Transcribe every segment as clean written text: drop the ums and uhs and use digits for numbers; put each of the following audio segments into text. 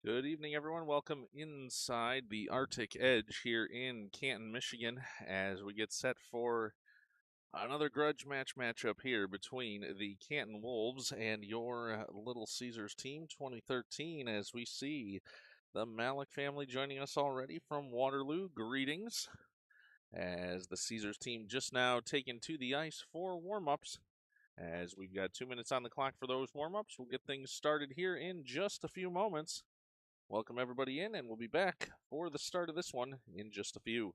Good evening, everyone. Welcome inside the Arctic Edge here in Canton, Michigan, as we get set for another grudge matchup here between the Canton Wolves and your Little Caesars team 2013, as we see the Malik family joining us already from Waterloo. Greetings, as the Caesars team just now taken to the ice for warm-ups. As we've got 2 minutes on the clock for those warm-ups, we'll get things started here in just a few moments. Welcome everybody in, and we'll be back for the start of this one in just a few.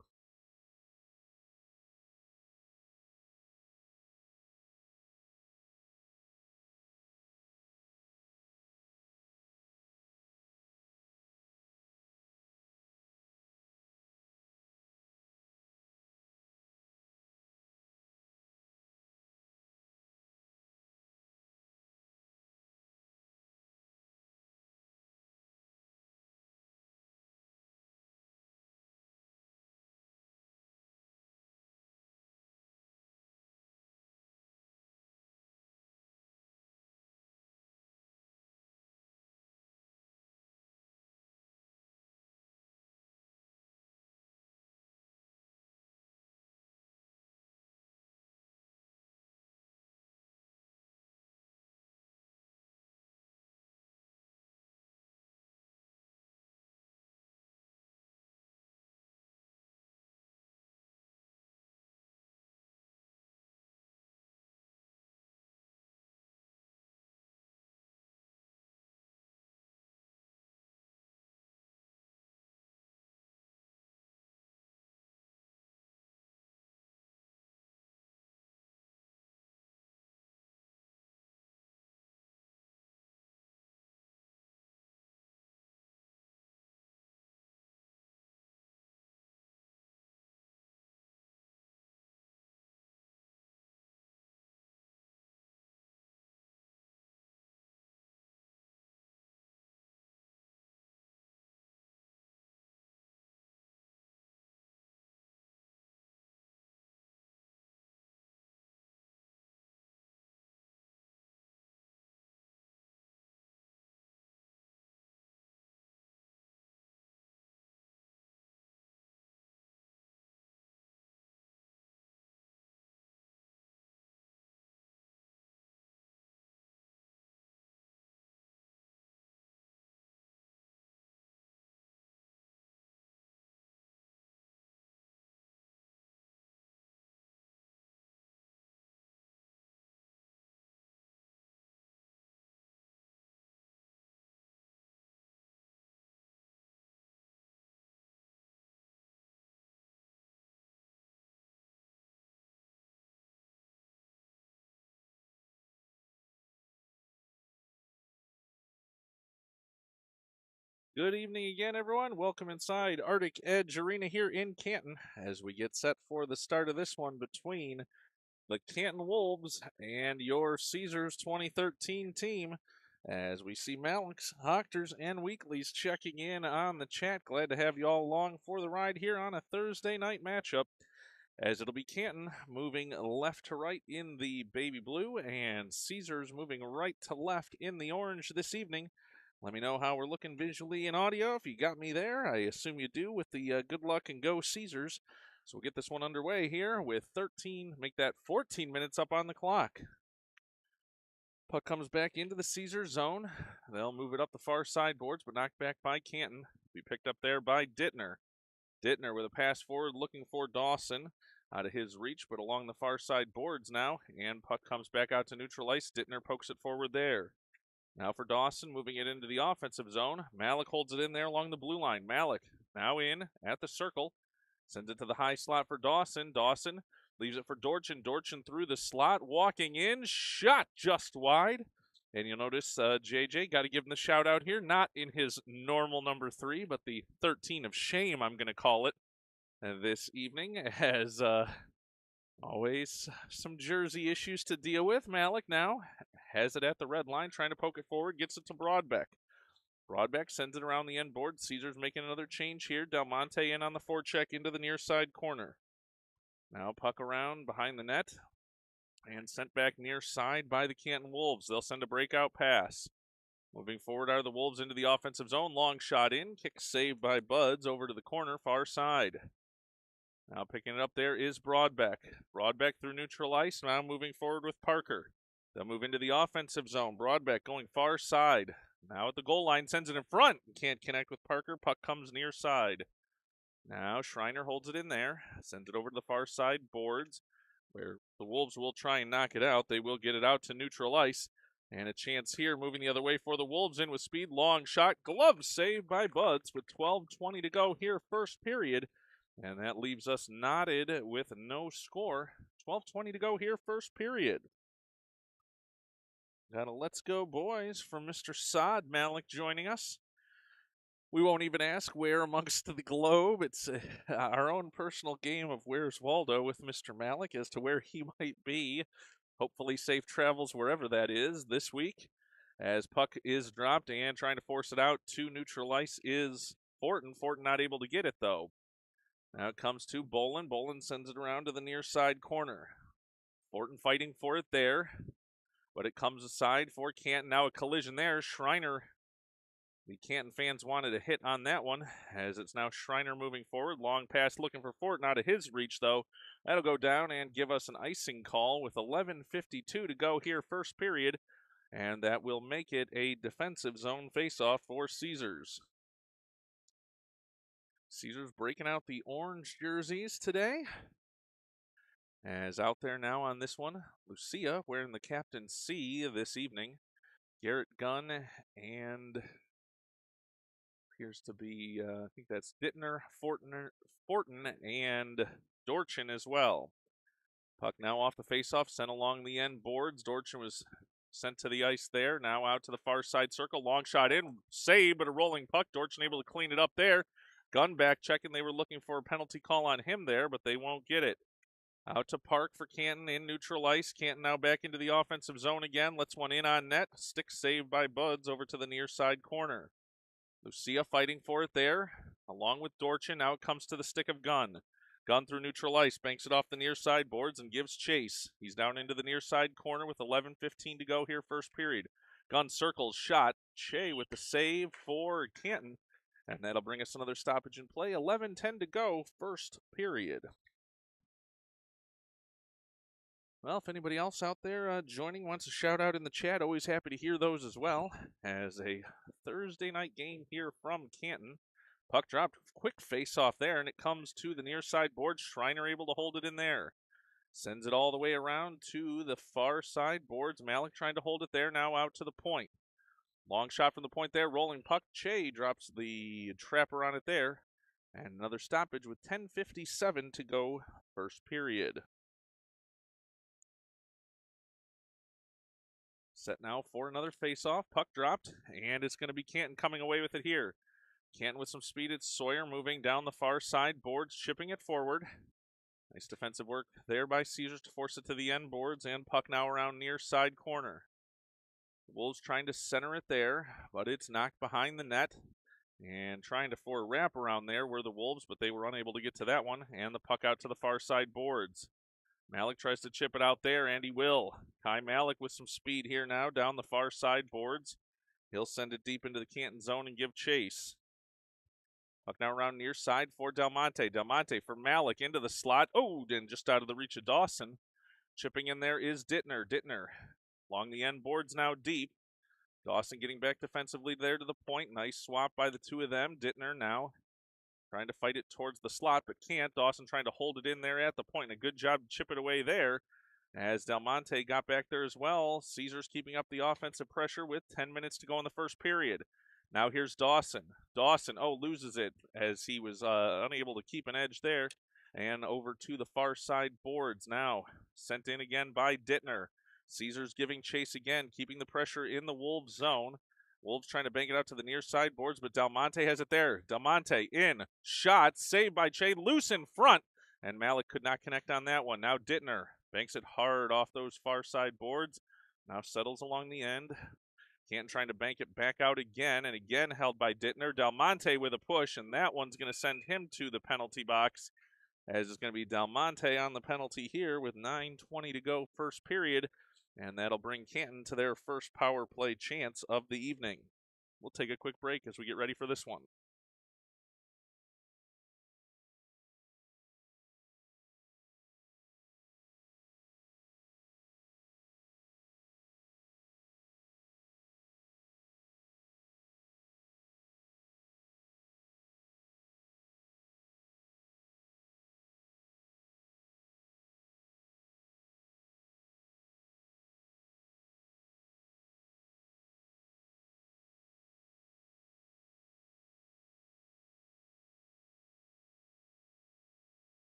Good evening again, everyone. Welcome inside Arctic Edge Arena here in Canton as we get set for the start of this one between the Canton Wolves and your Caesars 2013 team. As we see Malik's, Hochters, and Weeklies checking in on the chat. Glad to have you all along for the ride here on a Thursday night matchup, as it'll be Canton moving left to right in the baby blue and Caesars moving right to left in the orange this evening. Let me know how we're looking visually and audio. If you got me there, I assume you do with the good luck and go Caesars. So we'll get this one underway here with 13, make that 14 minutes up on the clock. Puck comes back into the Caesars zone. They'll move it up the far side boards, but knocked back by Canton. Be picked up there by Dittner. Dittner with a pass forward looking for Dawson out of his reach, but along the far side boards now. And puck comes back out to neutral ice. Dittner pokes it forward there. Now for Dawson, moving it into the offensive zone. Malik holds it in there along the blue line. Malik now in at the circle. Sends it to the high slot for Dawson. Dawson leaves it for Dorchin. Dorchin through the slot, walking in. Shot just wide. And you'll notice JJ, got to give him the shout out here. Not in his normal number 3, but the 13 of shame, I'm going to call it this evening, as always some jersey issues to deal with. Malik now has it at the red line, trying to poke it forward, gets it to Broadbeck. Broadbeck sends it around the end board. Caesars making another change here. Del Monte in on the forecheck into the near side corner. Now puck around behind the net and sent back near side by the Canton Wolves. They'll send a breakout pass. Moving forward are the Wolves into the offensive zone. Long shot in. Kick saved by Buds over to the corner, far side. Now picking it up there is Broadbeck. Broadbeck through neutral ice. Now moving forward with Parker. They'll move into the offensive zone. Broadbeck going far side. Now at the goal line, sends it in front. Can't connect with Parker. Puck comes near side. Now Schreiner holds it in there. Sends it over to the far side boards, where the Wolves will try and knock it out. They will get it out to neutral ice. And a chance here moving the other way for the Wolves in with speed. Long shot. Glove saved by Buds with 12:20 to go here, first period. And that leaves us knotted with no score. 12:20 to go here, first period. Got a let's go boys from Mr. Sod Malik joining us. We won't even ask where amongst the globe. It's our own personal game of Where's Waldo with Mr. Malik as to where he might be. Hopefully safe travels wherever that is this week. As puck is dropped and trying to force it out to neutral ice is Fortin. Fortin not able to get it though. Now it comes to Bolin. Bolin sends it around to the near side corner. Fortin fighting for it there, but it comes aside for Canton. Now a collision there. Schreiner, the Canton fans wanted a hit on that one, as it's now Schreiner moving forward. Long pass looking for Fortin, out of his reach though. That'll go down and give us an icing call with 11:52 to go here, first period, and that will make it a defensive zone faceoff for Caesars. Caesars breaking out the orange jerseys today. As out there now on this one, Lucia wearing the Captain C this evening. Garrett Gunn and appears to be, I think that's Dittner, Fortin, and Dorchin as well. Puck now off the faceoff, sent along the end boards. Dorchin was sent to the ice there. Now out to the far side circle. Long shot in. Save, but a rolling puck. Dorchin able to clean it up there. Gunn back checking. They were looking for a penalty call on him there, but they won't get it. Out to Park for Canton in neutral ice. Canton now back into the offensive zone again. Lets one in on net. Stick saved by Buds over to the near side corner. Lucia fighting for it there, along with Dorchin. Now it comes to the stick of Gunn. Gunn through neutral ice, banks it off the near side boards and gives chase. He's down into the near side corner with 11:15 to go here, first period. Gunn circles, shot. Shea with the save for Canton, and that'll bring us another stoppage in play. 11:10 to go, first period. Well, if anybody else out there joining wants a shout out in the chat, always happy to hear those as well. As a Thursday night game here from Canton. Puck dropped, quick face off there, and it comes to the near side board. Schreiner able to hold it in there. Sends it all the way around to the far side boards. Malik trying to hold it there, now out to the point. Long shot from the point there, rolling puck. Che drops the trapper on it there. And another stoppage with 10:57 to go, first period. Set now for another face-off. Puck dropped, and it's going to be Canton coming away with it here. Canton with some speed. It's Sawyer moving down the far side boards, chipping it forward. Nice defensive work there by Caesars to force it to the end boards, and puck now around near side corner. The Wolves trying to center it there, but it's knocked behind the net. And trying to for a wrap around there were the Wolves, but they were unable to get to that one, and the puck out to the far side boards. Malik tries to chip it out there, and he will. Kai Malik with some speed here now down the far side boards. He'll send it deep into the Canton zone and give chase. Puck now around near side for Del Monte. Del Monte for Malik into the slot. Oh, and just out of the reach of Dawson. Chipping in there is Dittner. Dittner along the end boards now deep. Dawson getting back defensively there to the point. Nice swap by the two of them. Dittner now trying to fight it towards the slot, but can't. Dawson trying to hold it in there at the point. A good job to chip it away there as Del Monte got back there as well. Caesars keeping up the offensive pressure with 10 minutes to go in the first period. Now here's Dawson. Dawson, loses it as he was unable to keep an edge there. And over to the far side boards now. Sent in again by Dittner. Caesars giving chase again, keeping the pressure in the Wolves zone. Wolves trying to bank it out to the near side boards, but Del Monte has it there. Del Monte in, shot, saved by Che, loose in front, and Malik could not connect on that one. Now Dittner banks it hard off those far side boards. Now settles along the end. Canton trying to bank it back out again, and again held by Dittner. Del Monte with a push, and that one's going to send him to the penalty box, as it's going to be Del Monte on the penalty here with 9:20 to go, first period. and that'll bring Canton to their first power play chance of the evening. We'll take a quick break as we get ready for this one.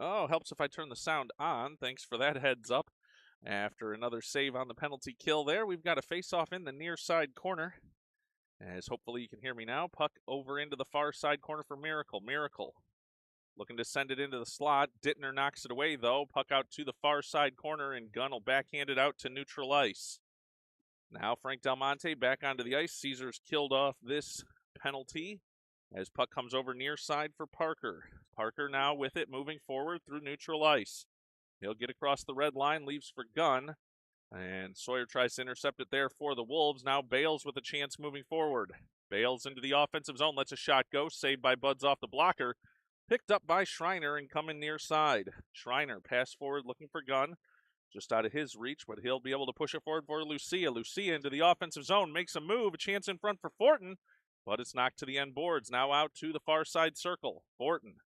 Oh, helps if I turn the sound on. Thanks for that heads up. After another save on the penalty kill there, we've got a face-off in the near side corner. As hopefully you can hear me now. Puck over into the far side corner for Miracle. Miracle looking to send it into the slot. Dittner knocks it away, though. Puck out to the far side corner, and Gunn will backhand it out to neutral ice. Now Frank Del Monte back onto the ice. Caesars killed off this penalty as puck comes over near side for Parker. Parker now with it, moving forward through neutral ice. He'll get across the red line, leaves for Gunn, and Sawyer tries to intercept it there for the Wolves. Now Bales with a chance moving forward. Bales into the offensive zone, lets a shot go, saved by Buds off the blocker. Picked up by Schreiner and coming near side. Schreiner pass forward looking for Gunn. Just out of his reach, but he'll be able to push it forward for Lucia. Lucia into the offensive zone, makes a move, a chance in front for Fortin, but it's knocked to the end boards. Now out to the far side circle. Fortin,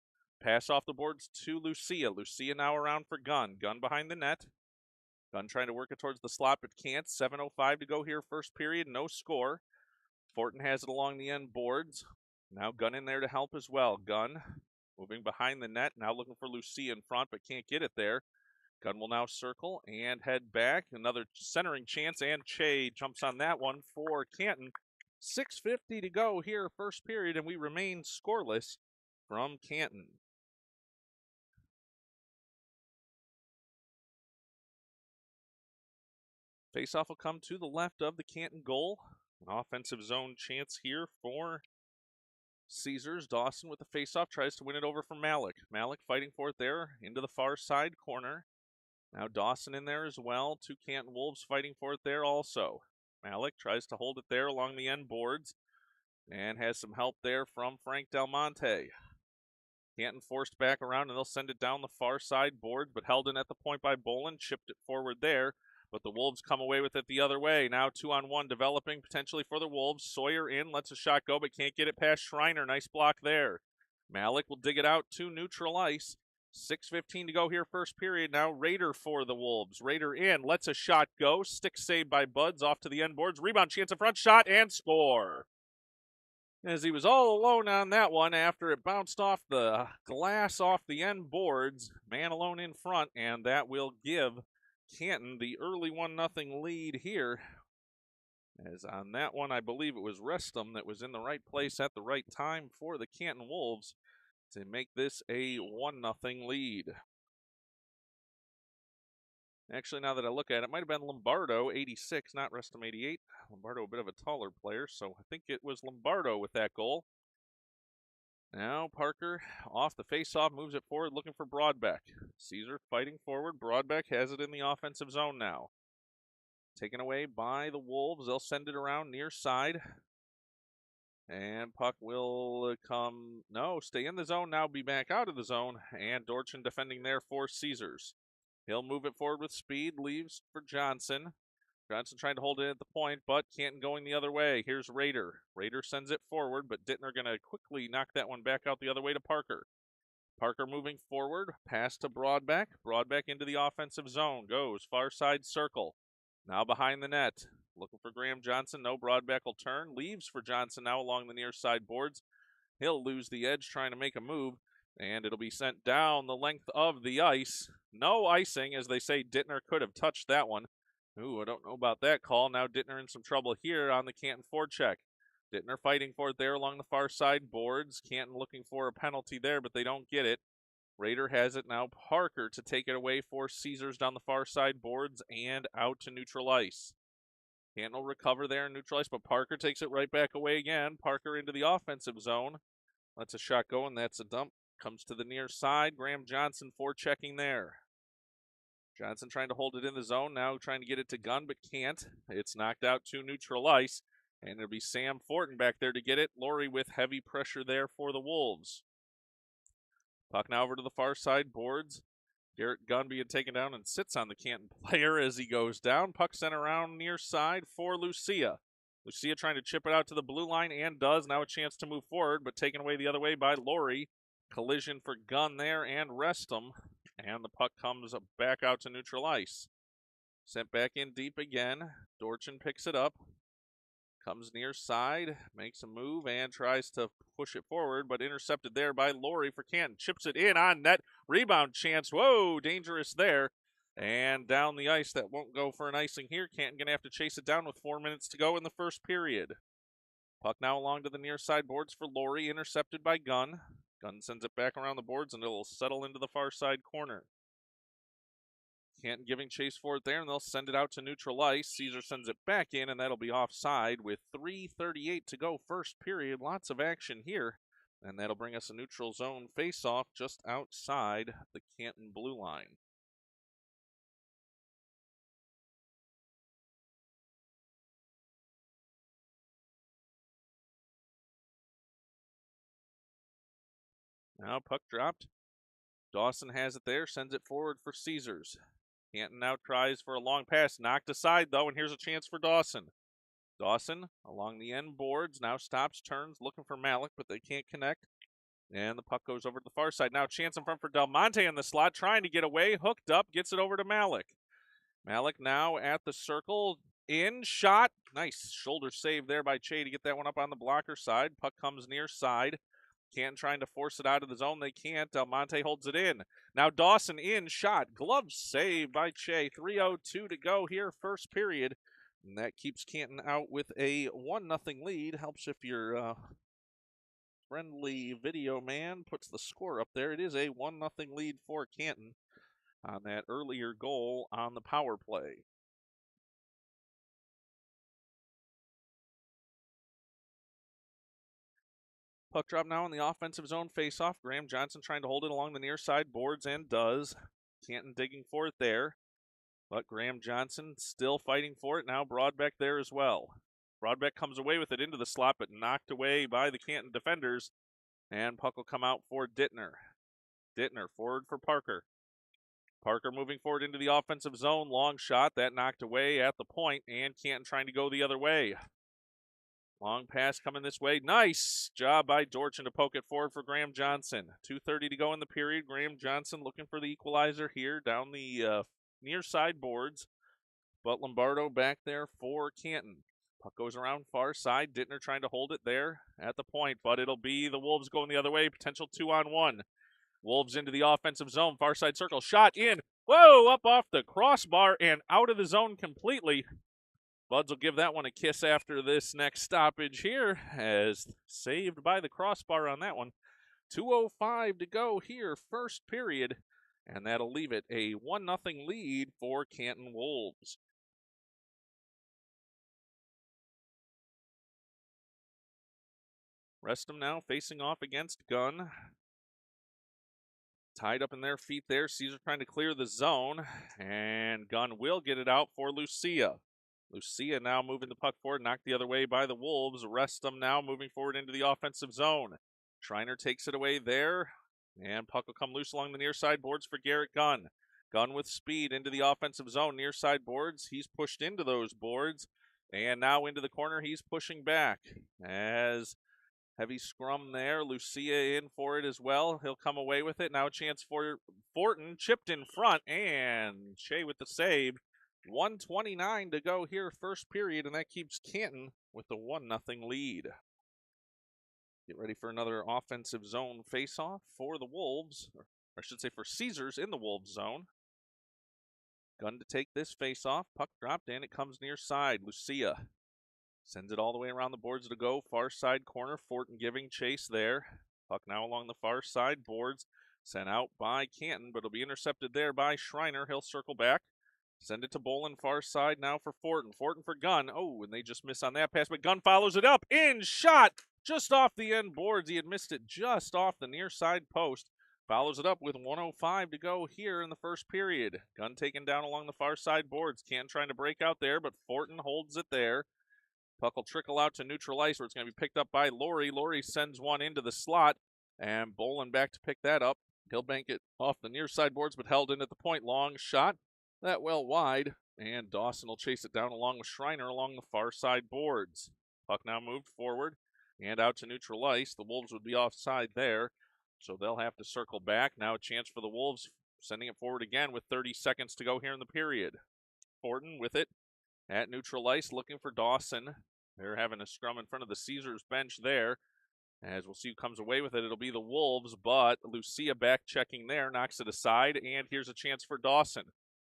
pass off the boards to Lucia. Lucia now around for Gunn. Gunn behind the net. Gunn trying to work it towards the slot, but can't. 7:05 to go here, first period, no score. Fortin has it along the end boards. Now Gunn in there to help as well. Gunn moving behind the net, now looking for Lucia in front, but can't get it there. Gunn will now circle and head back. Another centering chance, and Che jumps on that one for Canton. 6:50 to go here, first period, and we remain scoreless from Canton. Faceoff will come to the left of the Canton goal. An offensive zone chance here for Caesars. Dawson with the faceoff tries to win it over from Malik. Malik fighting for it there into the far side corner. Now Dawson in there as well. Two Canton Wolves fighting for it there also. Malik tries to hold it there along the end boards and has some help there from Frank Del Monte. Canton forced back around, and they'll send it down the far side boards, but held in at the point by Bolin, chipped it forward there, but the Wolves come away with it the other way. Now 2-on-1 developing potentially for the Wolves. Sawyer in, lets a shot go, but can't get it past Schreiner. Nice block there. Malik will dig it out to neutral ice. 6:15 to go here, first period. Now Raider for the Wolves. Raider in, lets a shot go. Stick saved by Buds, off to the end boards. Rebound chance in front, shot, and score. As he was all alone on that one after it bounced off the glass off the end boards. Man alone in front, and that will give Canton the early 1-0 lead here. As on that one, I believe it was Restum that was in the right place at the right time for the Canton Wolves to make this a 1-0 lead. Actually, now that I look at it, it might have been Lombardo, 86, not Restum, 88. Lombardo, a bit of a taller player, so I think it was Lombardo with that goal. Now Parker, off the face-off, moves it forward, looking for Broadbeck. Caesar fighting forward. Broadbeck has it in the offensive zone now. Taken away by the Wolves. They'll send it around near side. And puck will stay in the zone, now be back out of the zone. And Dorchin defending there for Caesars. He'll move it forward with speed, leaves for Johnson. Johnson trying to hold it at the point, but Canton going the other way. Here's Raider. Raider sends it forward, but Dittner going to quickly knock that one back out the other way to Parker. Parker moving forward, pass to Broadbeck. Broadbeck into the offensive zone, goes far side circle. Now behind the net, looking for Graham Johnson. No, Broadbeck will turn, leaves for Johnson now along the near side boards. He'll lose the edge trying to make a move, and it'll be sent down the length of the ice. No icing, as they say. Dittner could have touched that one. Ooh, I don't know about that call. Now Dittner in some trouble here on the Canton forecheck. Dittner fighting for it there along the far side boards. Canton looking for a penalty there, but they don't get it. Raider has it now. Parker to take it away for Caesars down the far side boards and out to neutral ice. Canton will recover there in neutral ice, but Parker takes it right back away again. Parker into the offensive zone. Lets a shot go, and that's a dump. Comes to the near side. Graham Johnson forechecking there. Johnson trying to hold it in the zone, now trying to get it to Gunn, but can't. It's knocked out to neutral ice, and it'll be Sam Fortin back there to get it. Laurie with heavy pressure there for the Wolves. Puck now over to the far side boards. Garrett Gunn being taken down and sits on the Canton player as he goes down. Puck sent around near side for Lucia. Lucia trying to chip it out to the blue line, and does. Now a chance to move forward, but taken away the other way by Laurie. Collision for Gunn there and Restum. And the puck comes back out to neutral ice. Sent back in deep again. Dorchin picks it up. Comes near side, makes a move, and tries to push it forward, but intercepted there by Laurie for Canton. Chips it in on net. Rebound chance. Whoa, dangerous there. And down the ice. That won't go for an icing here. Canton going to have to chase it down with 4 minutes to go in the first period. Puck now along to the near side boards for Laurie. Intercepted by Gunn. Gunn sends it back around the boards, and it'll settle into the far side corner. Canton giving chase for it there, and they'll send it out to neutral ice. Caesar sends it back in, and that'll be offside with 3:38 to go first period. Lots of action here, and that'll bring us a neutral zone face-off just outside the Canton blue line. Now puck dropped. Dawson has it there, sends it forward for Caesars. Canton now tries for a long pass, knocked aside though, and here's a chance for Dawson. Dawson along the end boards, now stops, turns, looking for Malik, but they can't connect. And the puck goes over to the far side. Now chance in front for Del Monte in the slot, trying to get away, hooked up, gets it over to Malik. Malik now at the circle, in, shot. Nice shoulder save there by Che to get that one up on the blocker side. Puck comes near side. Canton trying to force it out of the zone. They can't. Del Monte holds it in. Now Dawson in, shot. Glove save by Che. 3:02 to go here, first period. And that keeps Canton out with a 1-0 lead. Helps if your friendly video man puts the score up there. It is a 1-0 lead for Canton on that earlier goal on the power play. Puck drop now in the offensive zone face-off. Graham Johnson trying to hold it along the near side boards, and does. Canton digging for it there. But Graham Johnson still fighting for it. Now Broadbeck there as well. Broadbeck comes away with it into the slot, but knocked away by the Canton defenders. And puck will come out for Dittner. Dittner forward for Parker. Parker moving forward into the offensive zone. Long shot. That knocked away at the point, and Canton trying to go the other way. Long pass coming this way. Nice job by Dorchin to poke it forward for Graham Johnson. 2:30 to go in the period. Graham Johnson looking for the equalizer here down the near side boards. But Lombardo back there for Canton. Puck goes around far side. Dittner trying to hold it there at the point, but it'll be the Wolves going the other way. Potential 2-on-1. Wolves into the offensive zone. Far side circle. Shot in. Whoa, up off the crossbar and out of the zone completely. Buds will give that one a kiss after this next stoppage here, as saved by the crossbar on that one. 2:05 to go here, first period, and that'll leave it a 1-0 lead for Canton Wolves. Restum now facing off against Gunn. Tied up in their feet there. Caesar trying to clear the zone, and Gunn will get it out for Lucia. Lucia now moving the puck forward, knocked the other way by the Wolves. Restum now moving forward into the offensive zone. Schreiner takes it away there, and puck will come loose along the near side boards for Garrett Gunn. Gunn with speed into the offensive zone, near side boards. He's pushed into those boards, and now into the corner. He's pushing back as heavy scrum there. Lucia in for it as well. He'll come away with it. Now a chance for Fortin, chipped in front, and Shea with the save. 1:29 to go here, first period, and that keeps Canton with the 1-0 lead. Get ready for another offensive zone face-off for the Wolves, or I should say for Caesars in the Wolves zone. Gunn to take this face-off. Puck dropped, and it comes near side. Lucia sends it all the way around the boards to go. Far side corner, Fortin giving chase there. Puck now along the far side boards. Sent out by Canton, but it'll be intercepted there by Schreiner. He'll circle back. Send it to Bolin, far side now for Fortin. Fortin for Gunn. Oh, and they just miss on that pass, but Gunn follows it up. In shot, just off the end boards. He had missed it just off the near side post. Follows it up with 1:05 to go here in the first period. Gunn taken down along the far side boards. Canton trying to break out there, but Fortin holds it there. Puck will trickle out to neutral ice where it's going to be picked up by Laurie. Laurie sends one into the slot, and Bolin back to pick that up. He'll bank it off the near side boards, but held in at the point. Long shot. That well wide, and Dawson will chase it down along with Schreiner along the far side boards. Puck now moved forward and out to neutral ice. The Wolves would be offside there, so they'll have to circle back. Now a chance for the Wolves, sending it forward again with 30 seconds to go here in the period. Fortin with it at neutral ice, looking for Dawson. They're having a scrum in front of the Caesars bench there. As we'll see who comes away with it, it'll be the Wolves, but Lucia back checking there, knocks it aside, and here's a chance for Dawson.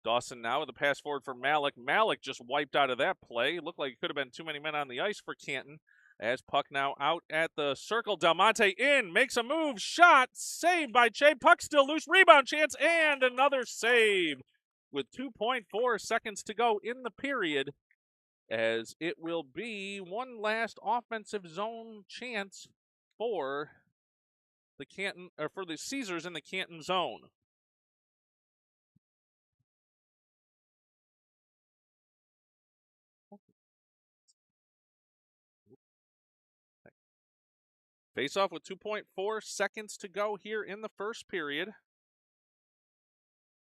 Dawson now with a pass forward for Malik. Malik just wiped out of that play. Looked like it could have been too many men on the ice for Canton. As puck now out at the circle. Del Monte in, makes a move, shot, saved by Che. Puck still loose, rebound chance, and another save with 2.4 seconds to go in the period, as it will be one last offensive zone chance for the Canton, or for the Caesars in the Canton zone. Face off with 2.4 seconds to go here in the first period.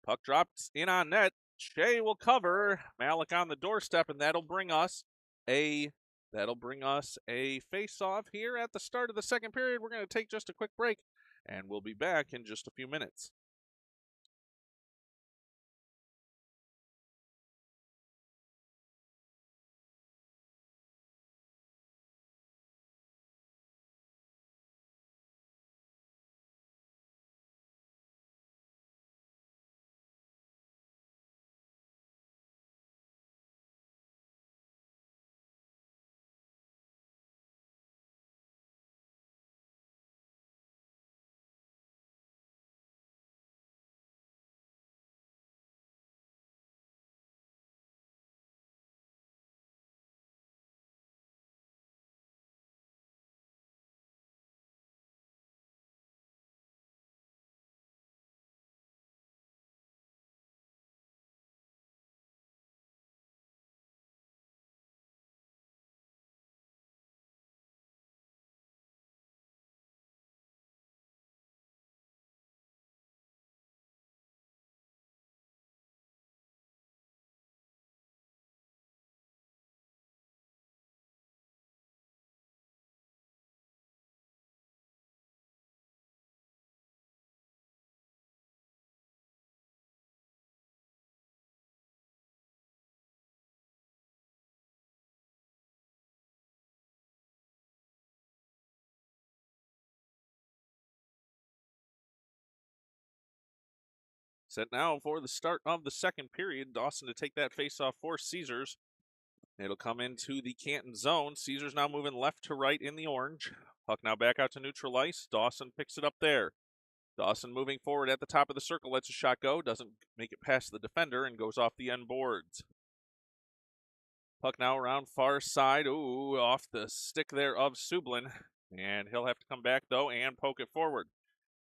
Puck drops in on net. Shea will cover. Malik on the doorstep, and that'll bring us a face-off here at the start of the second period. We're going to take just a quick break, and we'll be back in just a few minutes. Set now for the start of the second period. Dawson to take that face-off for Caesars. It'll come into the Canton zone. Caesars now moving left to right in the orange. Puck now back out to neutral ice. Dawson picks it up there. Dawson moving forward at the top of the circle, lets a shot go, doesn't make it past the defender, and goes off the end boards. Puck now around far side. Ooh, off the stick there of Sublin. And he'll have to come back, though, and poke it forward.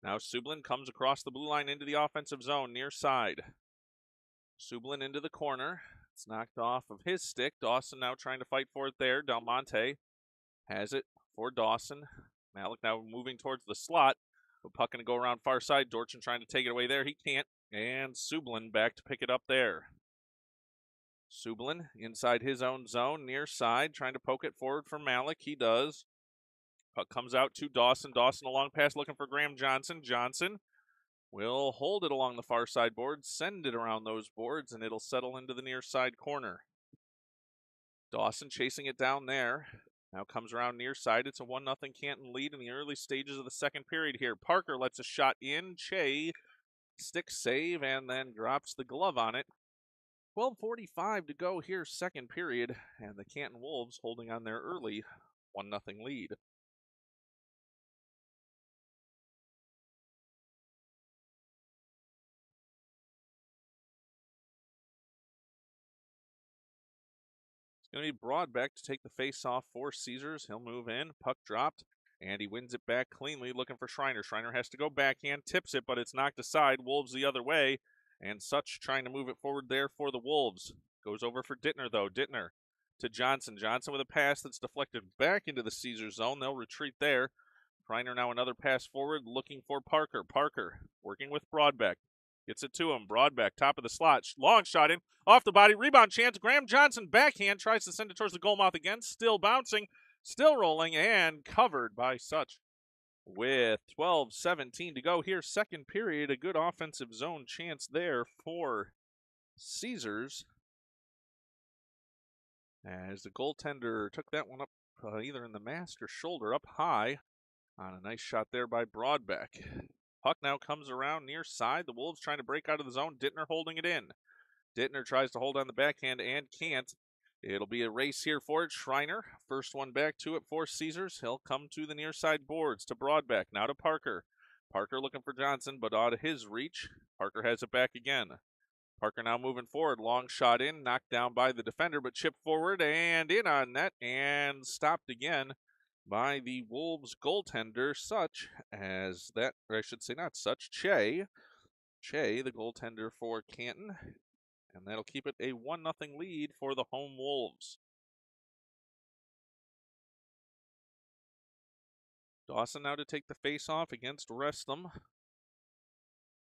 Now Sublin comes across the blue line into the offensive zone, near side. Sublin into the corner. It's knocked off of his stick. Dawson now trying to fight for it there. Del Monte has it for Dawson. Malik now moving towards the slot. But puck going to go around far side. Dorchin trying to take it away there. He can't. And Sublin back to pick it up there. Sublin inside his own zone, near side, trying to poke it forward for Malik. He does. Puck comes out to Dawson. Dawson a long pass looking for Graham Johnson. Johnson will hold it along the far side boards, send it around those boards, and it'll settle into the near side corner. Dawson chasing it down there. Now comes around near side. It's a 1-0 Canton lead in the early stages of the second period here. Parker lets a shot in. Che stick save and then drops the glove on it. 12:45 to go here, second period, and the Canton Wolves holding on their early 1-0 lead. It's going to be Broadbeck to take the face-off for Caesars. He'll move in, puck dropped, and he wins it back cleanly, looking for Schreiner. Schreiner has to go backhand, tips it, but it's knocked aside. Wolves the other way, and Such trying to move it forward there for the Wolves. Goes over for Dittner, though. Dittner to Johnson. Johnson with a pass that's deflected back into the Caesars zone. They'll retreat there. Schreiner now another pass forward, looking for Parker. Parker working with Broadbeck. Gets it to him. Broadbeck, top of the slot. Long shot in. Off the body. Rebound chance. Graham Johnson backhand. Tries to send it towards the goal mouth again. Still bouncing. Still rolling. And covered by Such. With 12:17 to go here. Second period. A good offensive zone chance there for Caesars. As the goaltender took that one up either in the mask or shoulder. Up high. On a nice shot there by Broadbeck. Puck now comes around near side. The Wolves trying to break out of the zone. Dittner holding it in. Dittner tries to hold on the backhand and can't. It'll be a race here for it. Schreiner, first one back to it for Caesars. He'll come to the near side boards to Broadbeck. Now to Parker. Parker looking for Johnson, but out of his reach. Parker has it back again. Parker now moving forward. Long shot in, knocked down by the defender, but chipped forward and in on net and stopped again by the Wolves goaltender, Such as that, or I should say not Such, Che, the goaltender for Canton, and that'll keep it a 1-0 lead for the home Wolves. Dawson now to take the face-off against Restham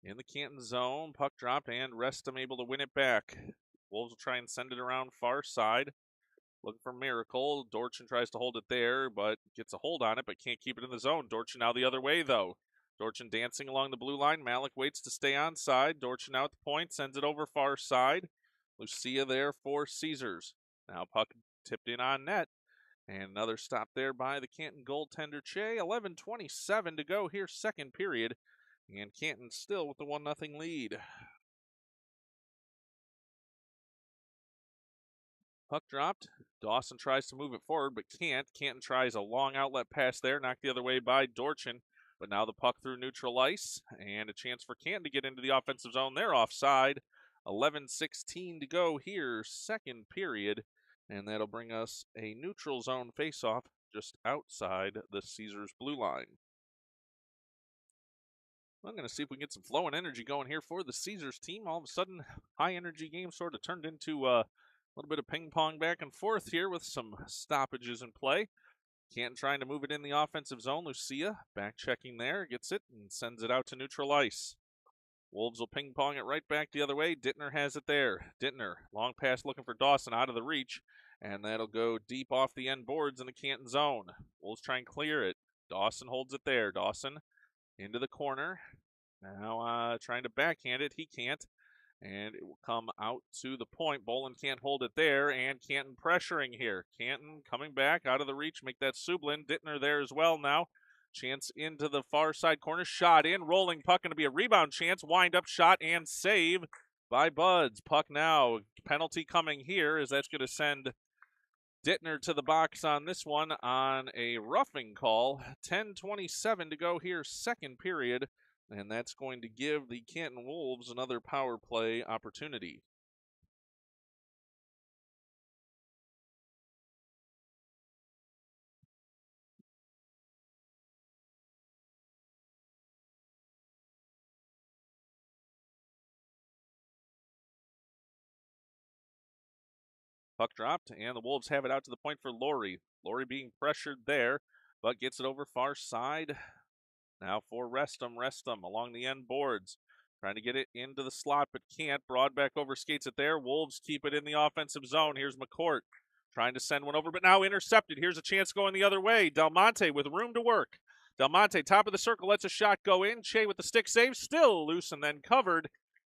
in the Canton zone. Puck dropped and Restham able to win it back. Wolves will try and send it around far side. Looking for Miracle. Dorchin tries to hold it there, but gets a hold on it, but can't keep it in the zone. Dorchin now the other way, though. Dorchin dancing along the blue line. Malik waits to stay on side. Dorchin out the point, sends it over far side. Lucia there for Caesars. Now puck tipped in on net. And another stop there by the Canton goaltender, Che. 11:27 to go here, second period. And Canton still with the 1-0 lead. Puck dropped. Dawson tries to move it forward, but can't. Canton tries a long outlet pass there, knocked the other way by Dorchin. But now the puck through neutral ice, and a chance for Canton to get into the offensive zone. They're offside. 11:16 to go here, second period. And that'll bring us a neutral zone faceoff just outside the Caesars blue line. I'm going to see if we can get some flow and energy going here for the Caesars team. All of a sudden, high energy game sort of turned into a little bit of ping pong back and forth here with some stoppages in play. Canton trying to move it in the offensive zone. Lucia back checking there, gets it and sends it out to neutral ice. Wolves will ping pong it right back the other way. Dittner has it there. Dittner, long pass looking for Dawson out of the reach, and that'll go deep off the end boards in the Canton zone. Wolves try and clear it. Dawson holds it there. Dawson into the corner. Now trying to backhand it. He can't. And it will come out to the point. Bolin can't hold it there, and Canton pressuring here. Canton coming back out of the reach, make that Sublin. Dittner there as well now. Chance into the far side corner. Shot in. Rolling puck. Going to be a rebound chance. Wind up shot and save by Buds. Puck now. Penalty coming here as that's going to send Dittner to the box on this one on a roughing call. 10:27 to go here, second period. And that's going to give the Canton Wolves another power play opportunity. Puck dropped, and the Wolves have it out to the point for Laurie. Laurie being pressured there, but gets it over far side. Now for Restum. Restum along the end boards. Trying to get it into the slot, but can't. Broadbeck overskates it there. Wolves keep it in the offensive zone. Here's McCourt trying to send one over, but now intercepted. Here's a chance going the other way. Del Monte with room to work. Del Monte, top of the circle, lets a shot go in. Che with the stick save, still loose and then covered.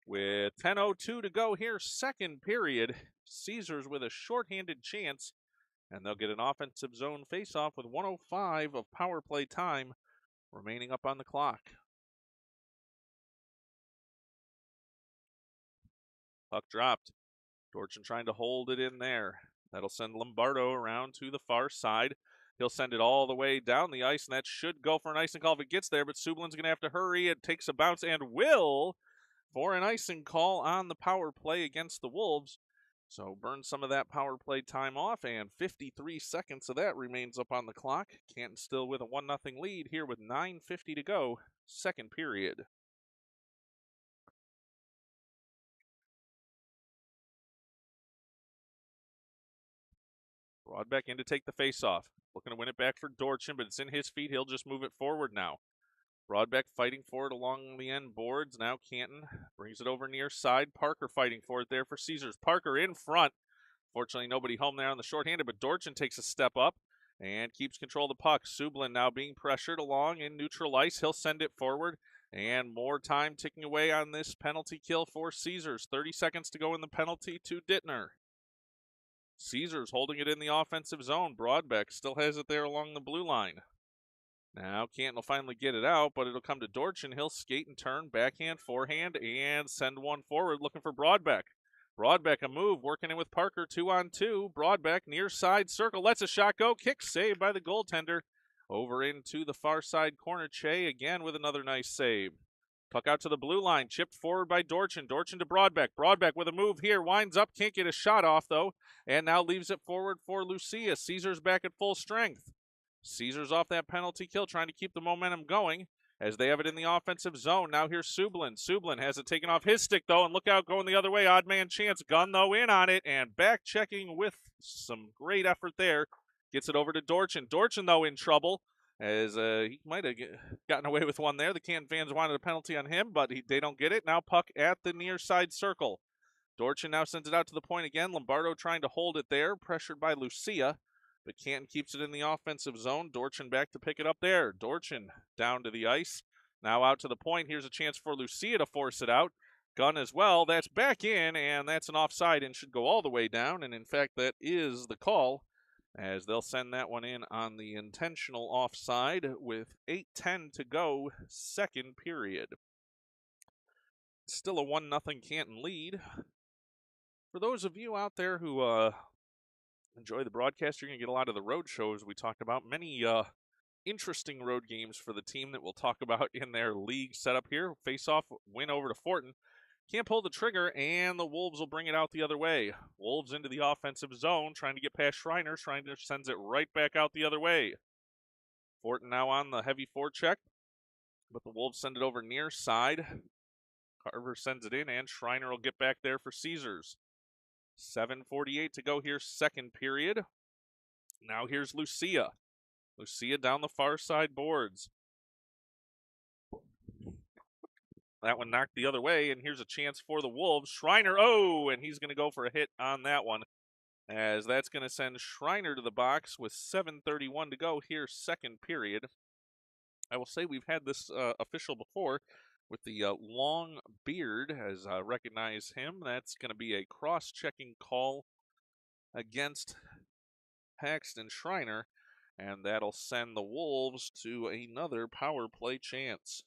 With 10:02 to go here, second period. Caesars with a shorthanded chance, and they'll get an offensive zone faceoff with 1:05 of power play time remaining up on the clock. Puck dropped. Dorchin trying to hold it in there. That'll send Lombardo around to the far side. He'll send it all the way down the ice, and that should go for an icing call if it gets there, but Sublin's going to have to hurry. It takes a bounce and will for an icing call on the power play against the Wolves. So burn some of that power play time off, and 53 seconds of that remains up on the clock. Canton still with a 1-0 lead here with 9:50 to go, second period. Broadbeck in to take the faceoff. Looking to win it back for Dorchin, but it's in his feet. He'll just move it forward now. Broadbeck fighting for it along the end boards. Now Canton brings it over near side. Parker fighting for it there for Caesars. Parker in front. Fortunately, nobody home there on the shorthanded, but Dorchin takes a step up and keeps control of the puck. Sublin now being pressured along in neutral ice. He'll send it forward, and more time ticking away on this penalty kill for Caesars. 30 seconds to go in the penalty to Dittner. Caesars holding it in the offensive zone. Broadbeck still has it there along the blue line. Now Canton will finally get it out, but it'll come to Dorchin. He'll skate and turn, backhand, forehand, and send one forward looking for Broadbeck. Broadbeck a move, working in with Parker, 2-on-2. Broadbeck near side circle, lets a shot go. Kick saved by the goaltender. Over into the far side corner. Che again with another nice save. Puck out to the blue line, chipped forward by Dorchin. Dorchin to Broadbeck. Broadbeck with a move here, winds up, can't get a shot off though, and now leaves it forward for Lucia. Caesars back at full strength. Caesars off that penalty kill, trying to keep the momentum going as they have it in the offensive zone. Now here's Sublin. Sublin has it taken off his stick though, and look out going the other way. Odd man chance. Gunn though in on it, and back checking with some great effort there. Gets it over to Dorchin. Dorchin though in trouble, as he might have gotten away with one there. The Canton fans wanted a penalty on him, but they don't get it. Now puck at the near side circle. Dorchin now sends it out to the point again. Lombardo trying to hold it there, pressured by Lucia, but Canton keeps it in the offensive zone. Dorchin back to pick it up there. Dorchin down to the ice. Now out to the point. Here's a chance for Lucia to force it out. Gunn as well. That's back in, and that's an offside and should go all the way down. And in fact, that is the call, as they'll send that one in on the intentional offside with 8:10 to go, second period. Still a 1-0 Canton lead. For those of you out there who enjoy the broadcast, you're going to get a lot of the road shows we talked about. Many interesting road games for the team that we'll talk about in their league setup here. Face-off win over to Fortin. Can't pull the trigger, and the Wolves will bring it out the other way. Wolves into the offensive zone, trying to get past Schreiner. Schreiner sends it right back out the other way. Fortin now on the heavy forecheck, but the Wolves send it over near side. Carver sends it in, and Schreiner will get back there for Caesars. 7:48 to go here, second period. Now here's Lucia. Lucia down the far side boards. That one knocked the other way, and here's a chance for the Wolves. Schreiner, and he's going to go for a hit on that one, as that's going to send Schreiner to the box with 7:31 to go here, second period. I will say we've had this official before with the long beard, as I recognize him. That's going to be a cross-checking call against Paxton Schreiner. and that'll send the Wolves to another power play chance.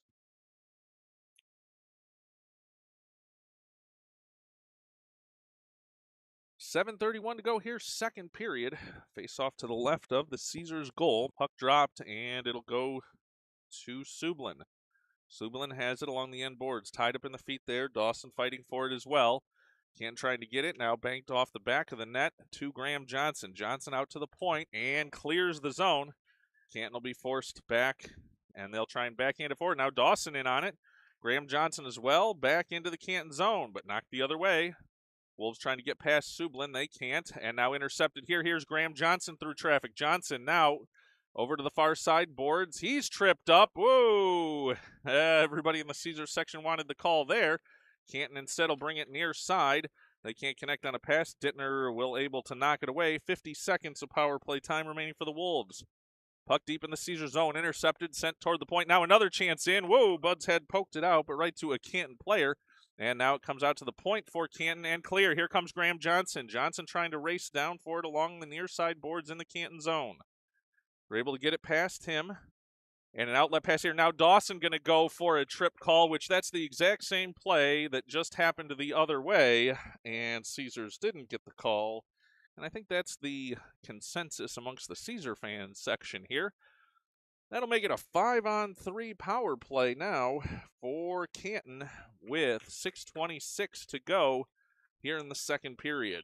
.731 to go here, second period. Face off to the left of the Caesars goal. Puck dropped, and it'll go to Sublin. Sublin has it along the end boards, tied up in the feet there. Dawson fighting for it as well. Canton trying to get it, now banked off the back of the net to Graham Johnson. Johnson out to the point and clears the zone. Canton will be forced back, and they'll try and backhand it forward. Now Dawson in on it. Graham Johnson as well, back into the Canton zone, but knocked the other way. Wolves trying to get past Sublin. They can't, and now intercepted here. Here's Graham Johnson through traffic. Johnson now over to the far side boards. He's tripped up. Whoa! Everybody in the Caesar section wanted the call there. Canton instead will bring it near side. They can't connect on a pass. Dittner will able to knock it away. 50 seconds of power play time remaining for the Wolves. Puck deep in the Caesar zone. Intercepted, sent toward the point. Now another chance in. Whoa! Bud's head poked it out, but right to a Canton player. And now it comes out to the point for Canton and clear. Here comes Graham Johnson. Johnson trying to race down for it along the near side boards in the Canton zone. We're able to get it past him. And an outlet pass here. Now Dawson going to go for a trip call, which that's the exact same play that just happened the other way. And Caesars didn't get the call. And I think that's the consensus amongst the Caesar fans section here. That'll make it a 5-on-3 power play now for Canton with 6:26 to go here in the second period.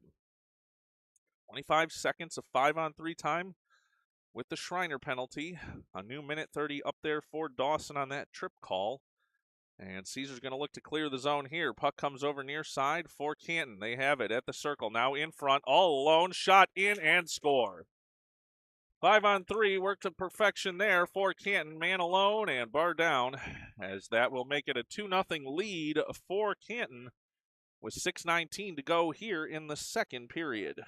25 seconds of 5-on-3 time with the Schreiner penalty. A new minute 30 up there for Dawson on that trip call. And Caesar's going to look to clear the zone here. Puck comes over near side for Canton. They have it at the circle. Now in front, all alone. Shot in and score. 5-on-3, work to perfection there for Canton. Man alone and bar down, as that will make it a 2-0 lead for Canton with 6:19 to go here in the second period.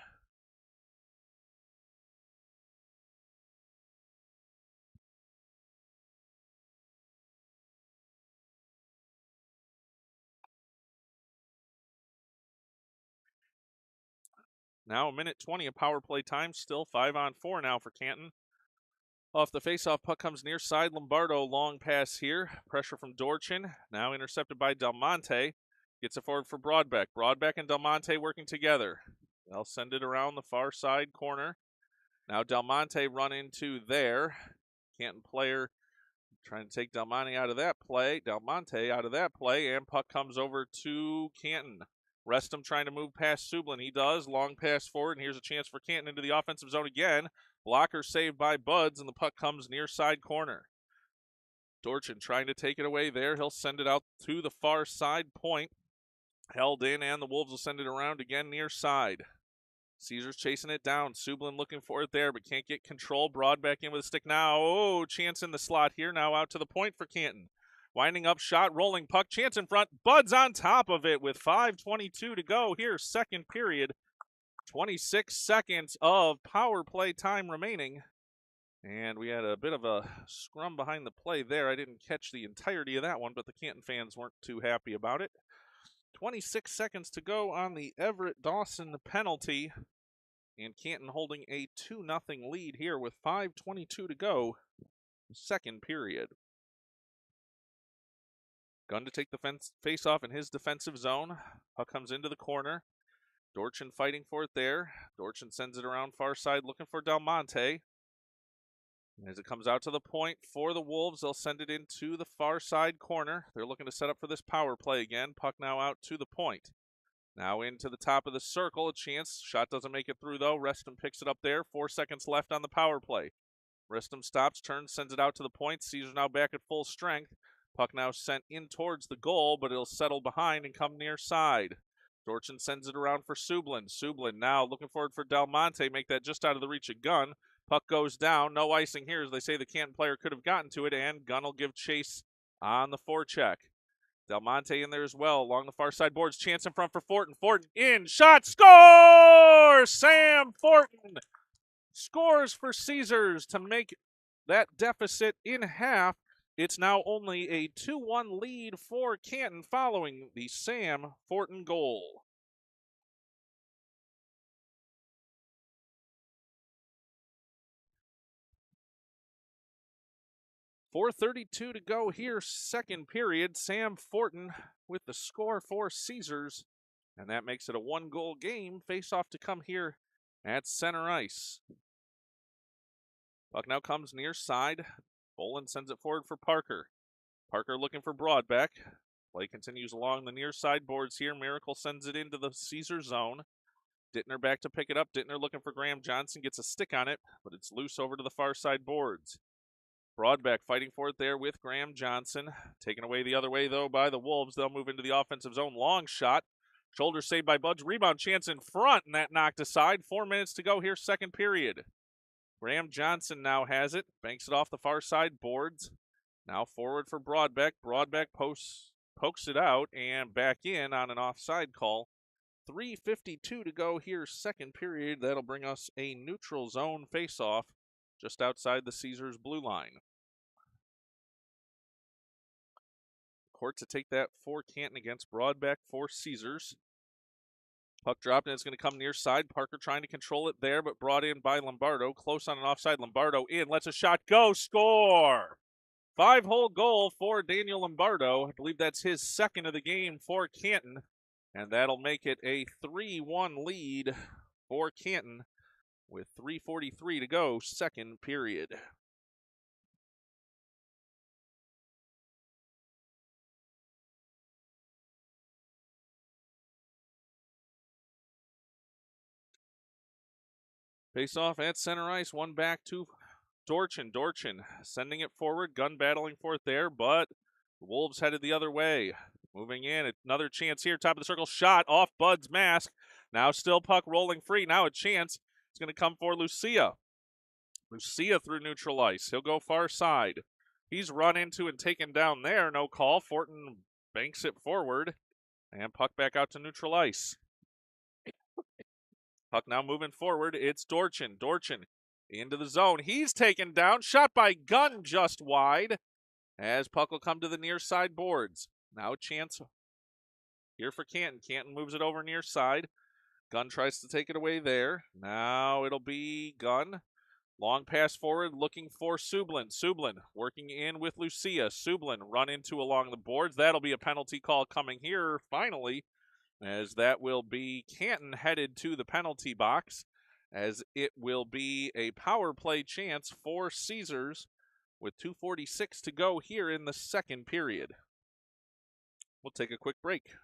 Now a minute 20 of power play time, still 5-on-4 now for Canton. Off the faceoff, puck comes near side. Lombardo, long pass here. Pressure from Dorchin. Now intercepted by Del Monte. Gets it forward for Broadbeck. Broadbeck and Del Monte working together. They'll send it around the far side corner. Now Del Monte run into there. Canton player trying to take Del Monte out of that play. Del Monte out of that play, and puck comes over to Canton. Restum trying to move past Sublin. He does. Long pass forward, and here's a chance for Canton into the offensive zone again. Blocker saved by Buds, and the puck comes near side corner. Dorchin trying to take it away there. He'll send it out to the far side point. Held in, and the Wolves will send it around again near side. Caesar's chasing it down. Sublin looking for it there, but can't get control. Broadbeck in with a stick now. Oh, chance in the slot here. Now out to the point for Canton. Winding up shot, rolling puck, chance in front. Bud's on top of it with 5:22 to go here, second period. 26 seconds of power play time remaining. And we had a bit of a scrum behind the play there. I didn't catch the entirety of that one, but the Canton fans weren't too happy about it. 26 seconds to go on the Everett Dawson penalty. And Canton holding a 2-0 lead here with 5:22 to go, second period. Gunn to take the face-off in his defensive zone. Puck comes into the corner. Dorchin fighting for it there. Dorchin sends it around far side looking for Del Monte. As it comes out to the point for the Wolves, they'll send it into the far side corner. They're looking to set up for this power play again. Puck now out to the point. Now into the top of the circle, a chance. Shot doesn't make it through, though. Restum picks it up there. 4 seconds left on the power play. Restum stops, turns, sends it out to the point. Caesar's now back at full strength. Puck now sent in towards the goal, but it'll settle behind and come near side. Dorchin sends it around for Sublin. Sublin now looking forward for Del Monte. Make that just out of the reach of Gunn. Puck goes down. No icing here, as they say the Canton player could have gotten to it, and Gunn will give chase on the forecheck. Del Monte in there as well, along the far side boards. Chance in front for Fortin. Fortin in, shot, score! Sam Fortin scores for Caesars to make that deficit in half. It's now only a 2-1 lead for Canton following the Sam Fortin goal. 4:32 to go here, second period. Sam Fortin with the score for Caesars, and that makes it a 1-goal game. Face-off to come here at center ice. Puck now comes near side. Bolin sends it forward for Parker. Parker looking for Broadbeck. Play continues along the near side boards here. Miracle sends it into the Caesar zone. Dittner back to pick it up. Dittner looking for Graham Johnson. Gets a stick on it, but it's loose over to the far side boards. Broadbeck fighting for it there with Graham Johnson. Taken away the other way, though, by the Wolves. They'll move into the offensive zone. Long shot. Shoulder saved by Budge. Rebound chance in front, and that knocked aside. 4 minutes to go here, second period. Graham Johnson now has it. Banks it off the far side boards. Now forward for Broadbeck. Broadbeck pokes it out and back in on an offside call. 3:52 to go here, second period. That'll bring us a neutral zone face-off just outside the Caesars blue line. Court to take that for Canton against Broadbeck for Caesars. Puck dropped, and it's going to come near side. Parker trying to control it there, but brought in by Lombardo. Close on an offside. Lombardo in, lets a shot go, score! 5-hole goal for Daniel Lombardo. I believe that's his second of the game for Canton, and that'll make it a 3-1 lead for Canton with 3:43 to go, second period. Face off at center ice, one back to Dorchin. Dorchin sending it forward, gun battling for it there, but the Wolves headed the other way. Moving in, another chance here, top of the circle, shot off Bud's mask. Now still puck rolling free, now a chance. It's going to come for Lucia. Lucia through neutral ice. He'll go far side. He's run into and taken down there, no call. Fortin banks it forward, and puck back out to neutral ice. Puck now moving forward. It's Dorchin. Dorchin into the zone. He's taken down. Shot by Gunn just wide. As puck will come to the near side boards. Now a chance here for Canton. Canton moves it over near side. Gunn tries to take it away there. Now it'll be Gunn. Long pass forward looking for Sublin. Sublin working in with Lucia. Sublin run into along the boards. That'll be a penalty call coming here finally, as that will be Canton headed to the penalty box, as it will be a power play chance for Caesars with 2:46 to go here in the second period. We'll take a quick break.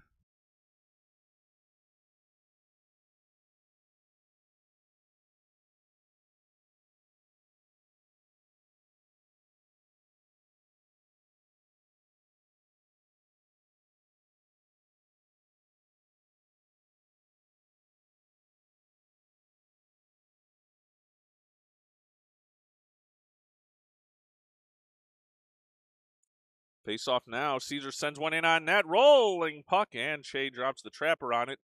Face off now. Caesar sends one in on net. Rolling puck, and Shea drops the trapper on it.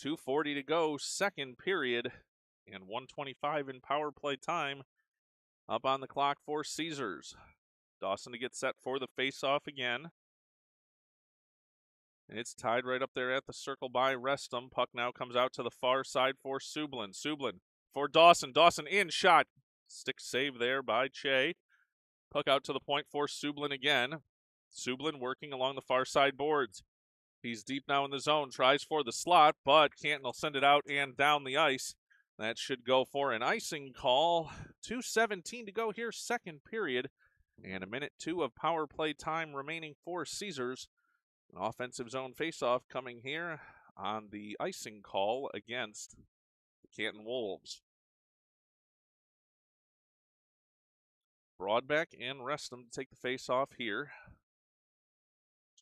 2:40 to go, second period, and 1:25 in power play time up on the clock for Caesars. Dawson to get set for the face-off again. And it's tied right up there at the circle by Restum. Puck now comes out to the far side for Sublin. Sublin for Dawson. Dawson in, shot. Stick save there by Che. Puck out to the point for Sublin again. Sublin working along the far side boards. He's deep now in the zone, tries for the slot, but Canton will send it out and down the ice. That should go for an icing call. 2:17 to go here, second period, and 1:02 of power play time remaining for Caesars. An offensive zone faceoff coming here on the icing call against the Canton Wolves. Broadbeck and Restum to take the faceoff here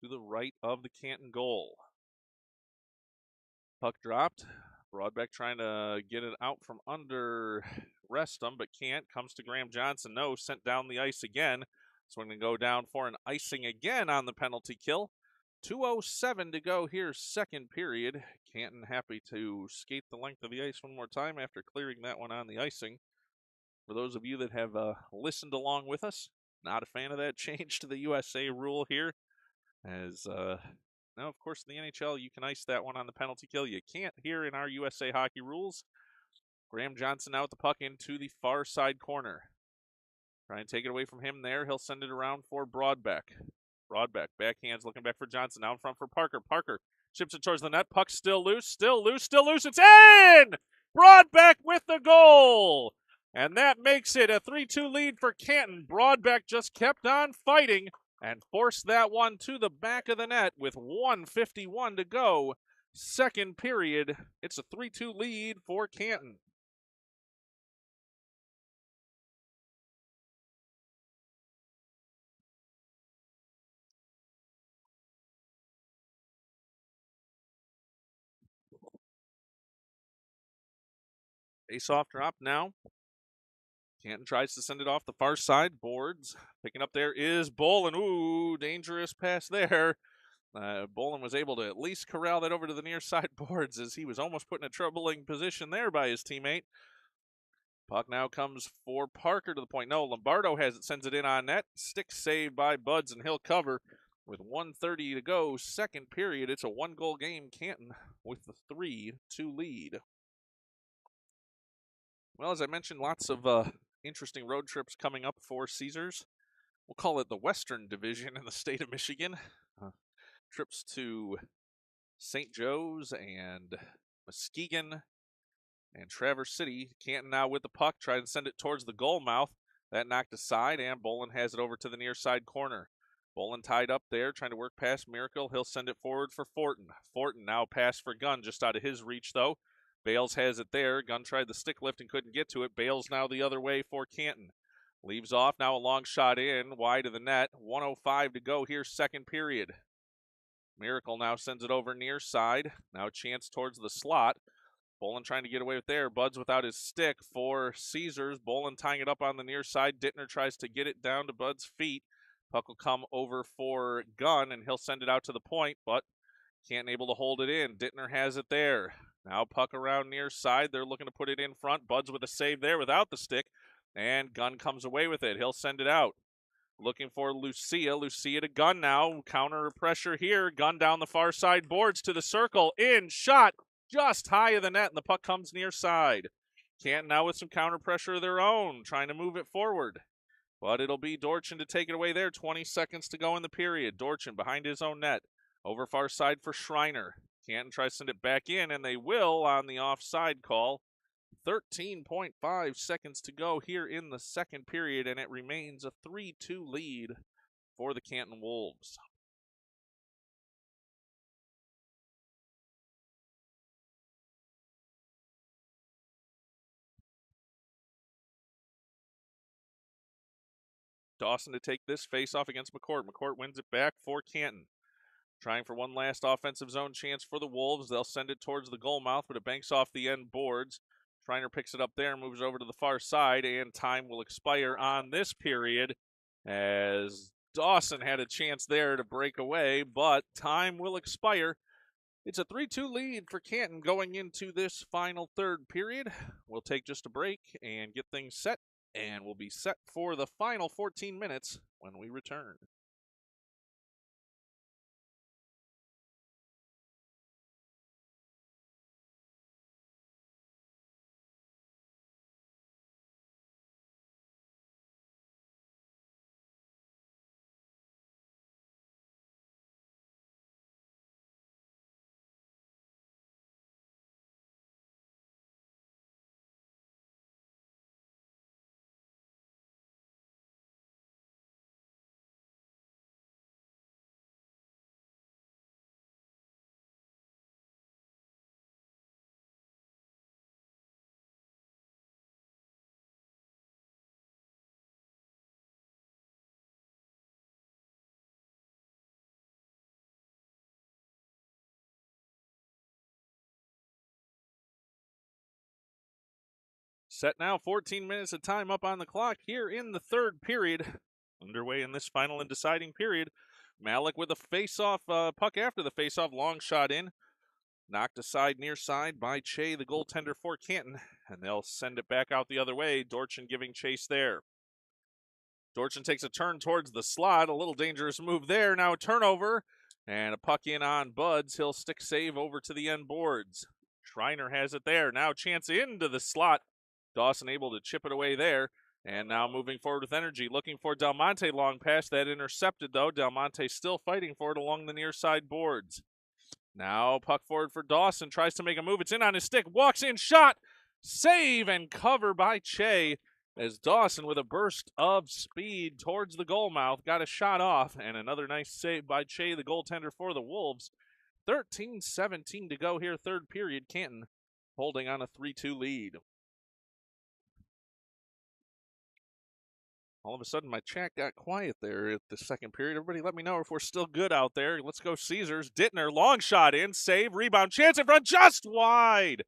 to the right of the Canton goal. Puck dropped. Broadbeck trying to get it out from under Restum, but can't. Comes to Graham Johnson. No, sent down the ice again. So we're going to go down for an icing again on the penalty kill. 2:07 to go here, second period. Canton happy to skate the length of the ice one more time after clearing that one on the icing. For those of you that have listened along with us, not a fan of that change to the USA rule here. As now, of course, in the NHL, you can ice that one on the penalty kill. You can't here in our USA hockey rules. Graham Johnson now with the puck into the far side corner. Try and take it away from him there. He'll send it around for Broadbeck. Broadbeck, backhands, looking back for Johnson. Now in front for Parker. Parker chips it towards the net. Puck still loose, still loose, still loose. It's in! Broadbeck with the goal! And that makes it a 3-2 lead for Canton. Broadbeck just kept on fighting and forced that one to the back of the net with 1:51 to go. Second period, it's a 3-2 lead for Canton. Face-off drop now. Canton tries to send it off the far side. Boards. Picking up there is Bolin. Ooh, dangerous pass there. Bolin was able to at least corral that over to the near side boards as he was almost put in a troubling position there by his teammate. Puck now comes for Parker to the point. No, Lombardo has it, sends it in on net. Stick saved by Buds, and he'll cover with 1:30 to go. Second period. It's a one-goal game. Canton with the 3-2 lead. Well, as I mentioned, lots of interesting road trips coming up for Caesars. We'll call it the Western Division in the state of Michigan. Trips to St. Joe's and Muskegon and Traverse City. Canton now with the puck, trying to send it towards the goal mouth. That knocked aside, and Bolin has it over to the near side corner. Bolin tied up there, trying to work past Miracle. He'll send it forward for Fortin. Fortin now pass for Gunn, just out of his reach, though. Bales has it there. Gunn tried the stick lift and couldn't get to it. Bales now the other way for Canton. Leaves off, now a long shot in, wide of the net. 1:05 to go here, second period. Miracle now sends it over near side. Now a chance towards the slot. Bolin trying to get away with there. Buds without his stick for Caesars. Bolin tying it up on the near side. Dittner tries to get it down to Bud's feet. Puck will come over for Gunn, and he'll send it out to the point, but can't able to hold it in. Dittner has it there. Now puck around near side. They're looking to put it in front. Buds with a save there without the stick, and Gunn comes away with it. He'll send it out. Looking for Lucia. Lucia to Gunn now. Counter pressure here. Gunn down the far side boards to the circle. In. Shot just high of the net, and the puck comes near side. Canton now with some counter pressure of their own, trying to move it forward. But it'll be Dorchin to take it away there. 20 seconds to go in the period. Dorchin behind his own net. Over far side for Schreiner. Canton tries to send it back in, and they will on the offside call. 13.5 seconds to go here in the second period, and it remains a 3-2 lead for the Canton Wolves. Dawson to take this face-off against McCourt. McCourt wins it back for Canton. Trying for one last offensive zone chance for the Wolves. They'll send it towards the goal mouth, but it banks off the end boards. Schreiner picks it up there, moves over to the far side, and time will expire on this period as Dawson had a chance there to break away, but time will expire. It's a 3-2 lead for Canton going into this final third period. We'll take just a break and get things set, and we'll be set for the final 14 minutes when we return. Set now, 14 minutes of time up on the clock here in the third period. Underway in this final and deciding period. Malik with a face-off puck after the face-off, long shot in. Knocked aside near side by Che, the goaltender for Canton, and they'll send it back out the other way. Dorchin giving chase there. Dorchin takes a turn towards the slot. A little dangerous move there. Now a turnover, and a puck in on Buds. He'll stick save over to the end boards. Schreiner has it there. Now chance into the slot. Dawson able to chip it away there. And now moving forward with energy, looking for Del Monte long pass. That intercepted, though. Del Monte still fighting for it along the near side boards. Now puck forward for Dawson. Tries to make a move. It's in on his stick. Walks in, shot. Save and cover by Che. As Dawson, with a burst of speed towards the goal mouth, got a shot off. And another nice save by Che, the goaltender for the Wolves. 13-17 to go here, third period. Canton holding on a 3-2 lead. All of a sudden, my chat got quiet there at the second period. Everybody let me know if we're still good out there. Let's go Caesars. Dittner, long shot in, save, rebound, chance in front, just wide.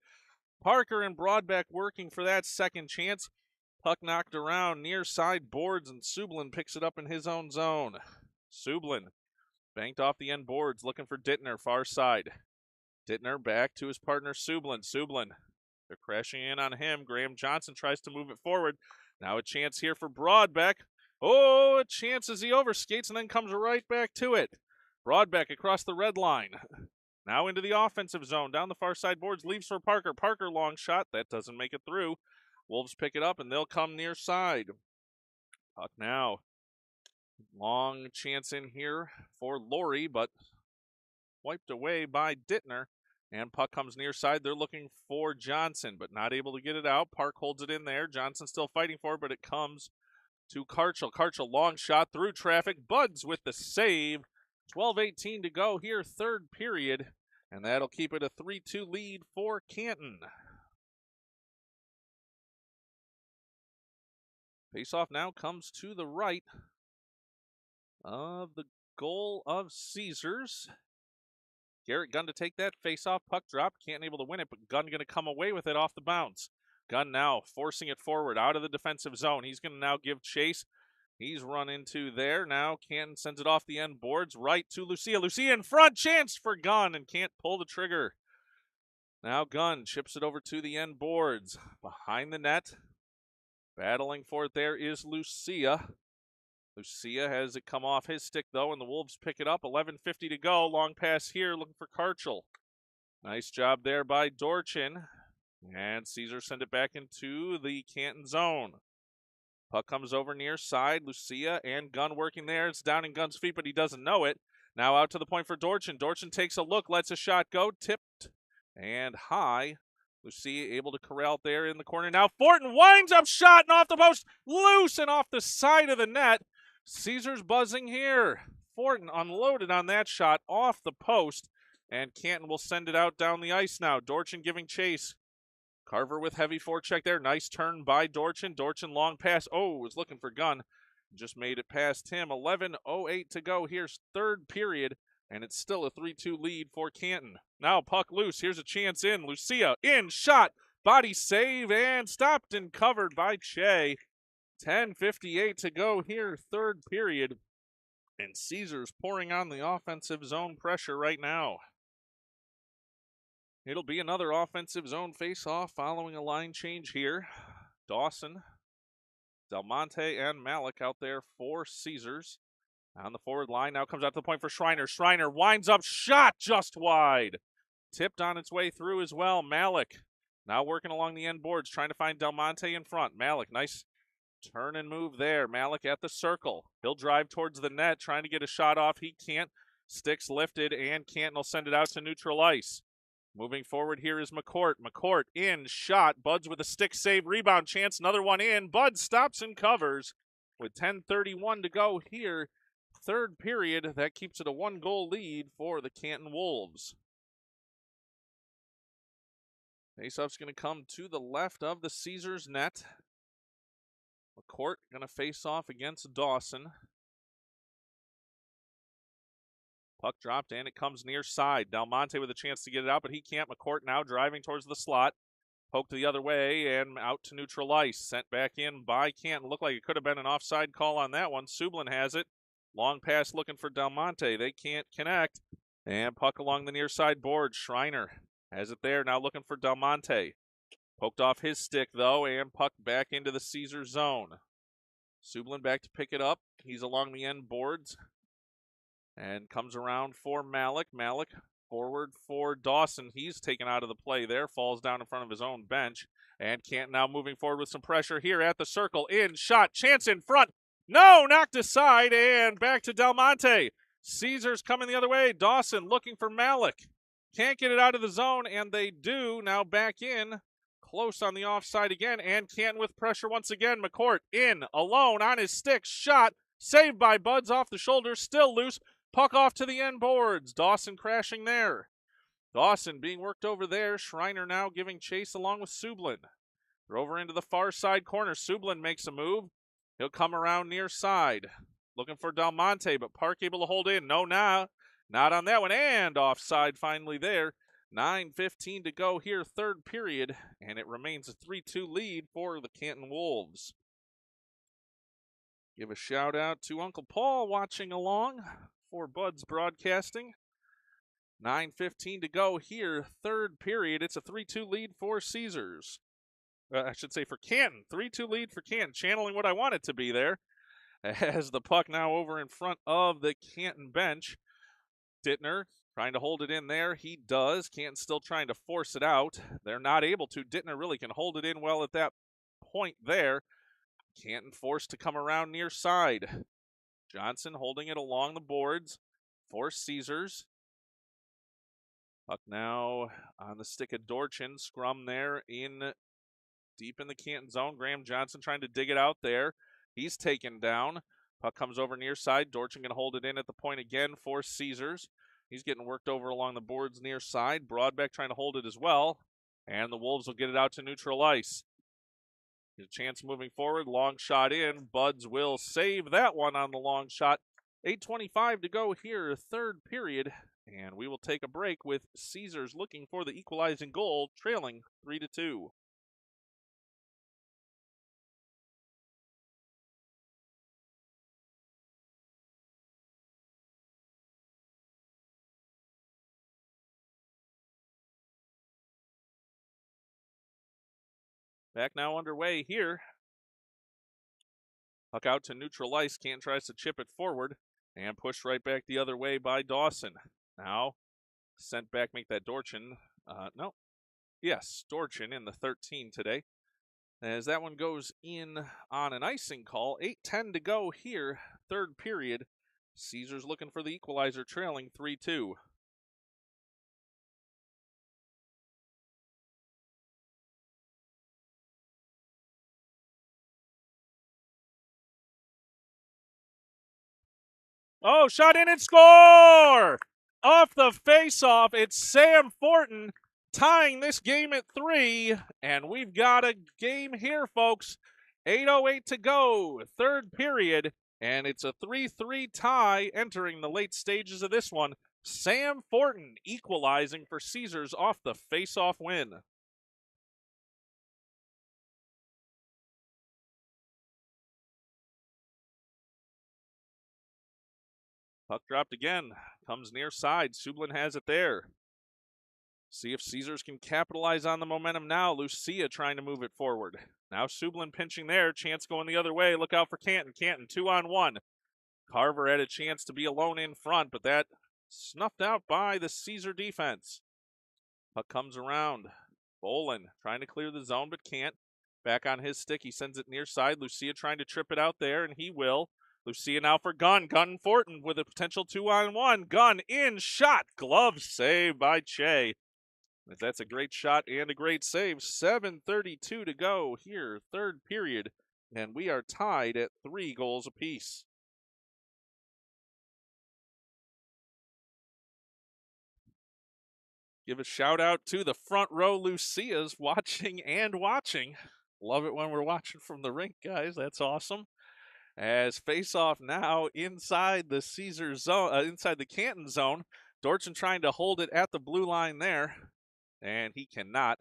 Parker and Broadbeck working for that second chance. Puck knocked around near side boards, and Sublin picks it up in his own zone. Sublin banked off the end boards, looking for Dittner, far side. Dittner back to his partner Sublin. Sublin, they're crashing in on him. Graham Johnson tries to move it forward. Now a chance here for Broadbeck. Oh, a chance as he overskates and then comes right back to it. Broadbeck across the red line. Now into the offensive zone. Down the far side boards. Leaves for Parker. Parker long shot. That doesn't make it through. Wolves pick it up and they'll come near side. Puck now. Long chance in here for Laurie, but wiped away by Dittner. And puck comes near side. They're looking for Johnson, but not able to get it out. Park holds it in there. Johnson still fighting for it, but it comes to Karchel. Karchel, long shot through traffic. Buds with the save. 12-18 to go here, third period. And that'll keep it a 3-2 lead for Canton. Faceoff now comes to the right of the goal of Caesars. Garrett Gunn to take that face-off, puck drop. Can't able to win it, but Gunn going to come away with it off the bounce. Gunn now forcing it forward out of the defensive zone. He's going to now give chase. He's run into there. Now Canton sends it off the end boards right to Lucia. Lucia in front, chance for Gunn, and can't pull the trigger. Now Gunn chips it over to the end boards. Behind the net, battling for it there is Lucia. Lucia has it come off his stick, though, and the Wolves pick it up. 11:50 to go. Long pass here, looking for Karchel. Nice job there by Dorchin. And Caesar send it back into the Canton zone. Puck comes over near side. Lucia and Gunn working there. It's down in Gunn's feet, but he doesn't know it. Now out to the point for Dorchin. Dorchin takes a look, lets a shot go. Tipped and high. Lucia able to corral there in the corner. Now Fortin winds up, shot and off the post. Loose and off the side of the net. Caesar's buzzing here. Fortin unloaded on that shot off the post, and Canton will send it out down the ice now. Dorchin giving chase. Carver with heavy forecheck there. Nice turn by Dorchin. Dorchin long pass. Oh, was looking for Gunn. Just made it past him. 11:08 to go. Here's third period, and it's still a 3-2 lead for Canton. Now puck loose. Here's a chance in. Lucia in, shot, body save, and stopped and covered by Che. 10:58 to go here, third period. And Caesars pouring on the offensive zone pressure right now. It'll be another offensive zone face-off following a line change here. Dawson, Del Monte, and Malik out there for Caesars. On the forward line, now comes out to the point for Schreiner. Schreiner winds up, shot just wide. Tipped on its way through as well. Malik now working along the end boards, trying to find Del Monte in front. Malik, nice turn and move there. Malik at the circle. He'll drive towards the net, trying to get a shot off. He can't. Sticks lifted, and Canton will send it out to neutral ice. Moving forward here is McCourt. McCourt in, shot. Buds with a stick save, rebound chance. Another one in. Bud stops and covers with 10:31 to go here. Third period. That keeps it a 1-goal lead for the Canton Wolves. Faceoff's going to come to the left of the Caesars net. McCourt going to face off against Dawson. Puck dropped, and it comes near side. Del Monte with a chance to get it out, but he can't. McCourt now driving towards the slot. Poked the other way and out to neutral ice. Sent back in by Canton. Looked like it could have been an offside call on that one. Sublin has it. Long pass looking for Del Monte. They can't connect. And puck along the near side board. Schreiner has it there. Now looking for Del Monte. Poked off his stick, though, and puck back into the Caesar zone. Sublin back to pick it up. He's along the end boards and comes around for Malik. Malik Forward for Dawson. He's taken out of the play there, falls down in front of his own bench. And Canton now moving forward with some pressure here at the circle. In, shot, chance in front. No, knocked aside, and back to Del Monte. Caesars coming the other way. Dawson looking for Malik. Can't get it out of the zone, and they do. Now back in. Close on the offside again, and Canton with pressure once again. McCourt in, alone, on his stick. Shot, saved by Buds off the shoulder, still loose. Puck off to the end boards. Dawson crashing there. Dawson being worked over there. Schreiner now giving chase along with Sublin. They're over into the far side corner. Sublin makes a move. He'll come around near side. Looking for Del Monte, but Park able to hold in. No, not on that one. And offside finally there. 9:15 to go here, third period. And it remains a 3-2 lead for the Canton Wolves. Give a shout out to Uncle Paul watching along for Buds Broadcasting. 9:15 to go here, third period. It's a 3-2 lead for Caesars. I should say for Canton. 3-2 lead for Canton, channeling what I want it to be there. As the puck now over in front of the Canton bench. Dittner trying to hold it in there. He does. Canton still trying to force it out. They're not able to. Dittner really can hold it in well at that point there. Canton forced to come around near side. Johnson holding it along the boards for Caesars. Puck now on the stick of Dorchin. Scrum there in deep in the Canton zone. Graham Johnson trying to dig it out there. He's taken down. Puck comes over near side. Dorchin going to hold it in at the point again for Caesars. He's getting worked over along the boards near side. Broadbeck trying to hold it as well. And the Wolves will get it out to neutral ice. A chance moving forward. Long shot in. Buds will save that one on the long shot. 8:25 to go here, third period. And we will take a break with Caesars looking for the equalizing goal, trailing 3-2. Back now underway here. Puck out to neutral ice. Canton tries to chip it forward and pushed right back the other way by Dawson. Now sent back, make that Dorchin. No. Yes, Dorchin in the 13 today. As that one goes in on an icing call. 8:10 to go here, third period. Caesars looking for the equalizer, trailing 3-2. Oh, shot in and score! Off the face-off, it's Sam Fortin tying this game at 3, and we've got a game here, folks. 8:08 to go, third period, and it's a 3-3 tie entering the late stages of this one. Sam Fortin equalizing for Caesars off the face-off win. Puck dropped again. Comes near side. Sublin has it there. See if Caesars can capitalize on the momentum now. Lucia trying to move it forward. Now Sublin pinching there. Chance going the other way. Look out for Canton. Canton 2-on-1. Carver had a chance to be alone in front, but that snuffed out by the Caesar defense. Puck comes around. Bolin trying to clear the zone, but can't. Back on his stick. He sends it near side. Lucia trying to trip it out there, and he will. Lucia now for Gunn. Gunn Fortin with a potential 2-on-1. Gunn in, shot. Glove save by Che. That's a great shot and a great save. 7:32 to go here, third period. And we are tied at 3 goals apiece. Give a shout out to the front row Lucias watching and watching. Love it when we're watching from the rink, guys. That's awesome. As face-off now inside the Caesar zone, inside the Canton zone. Dorchin trying to hold it at the blue line there, and he cannot.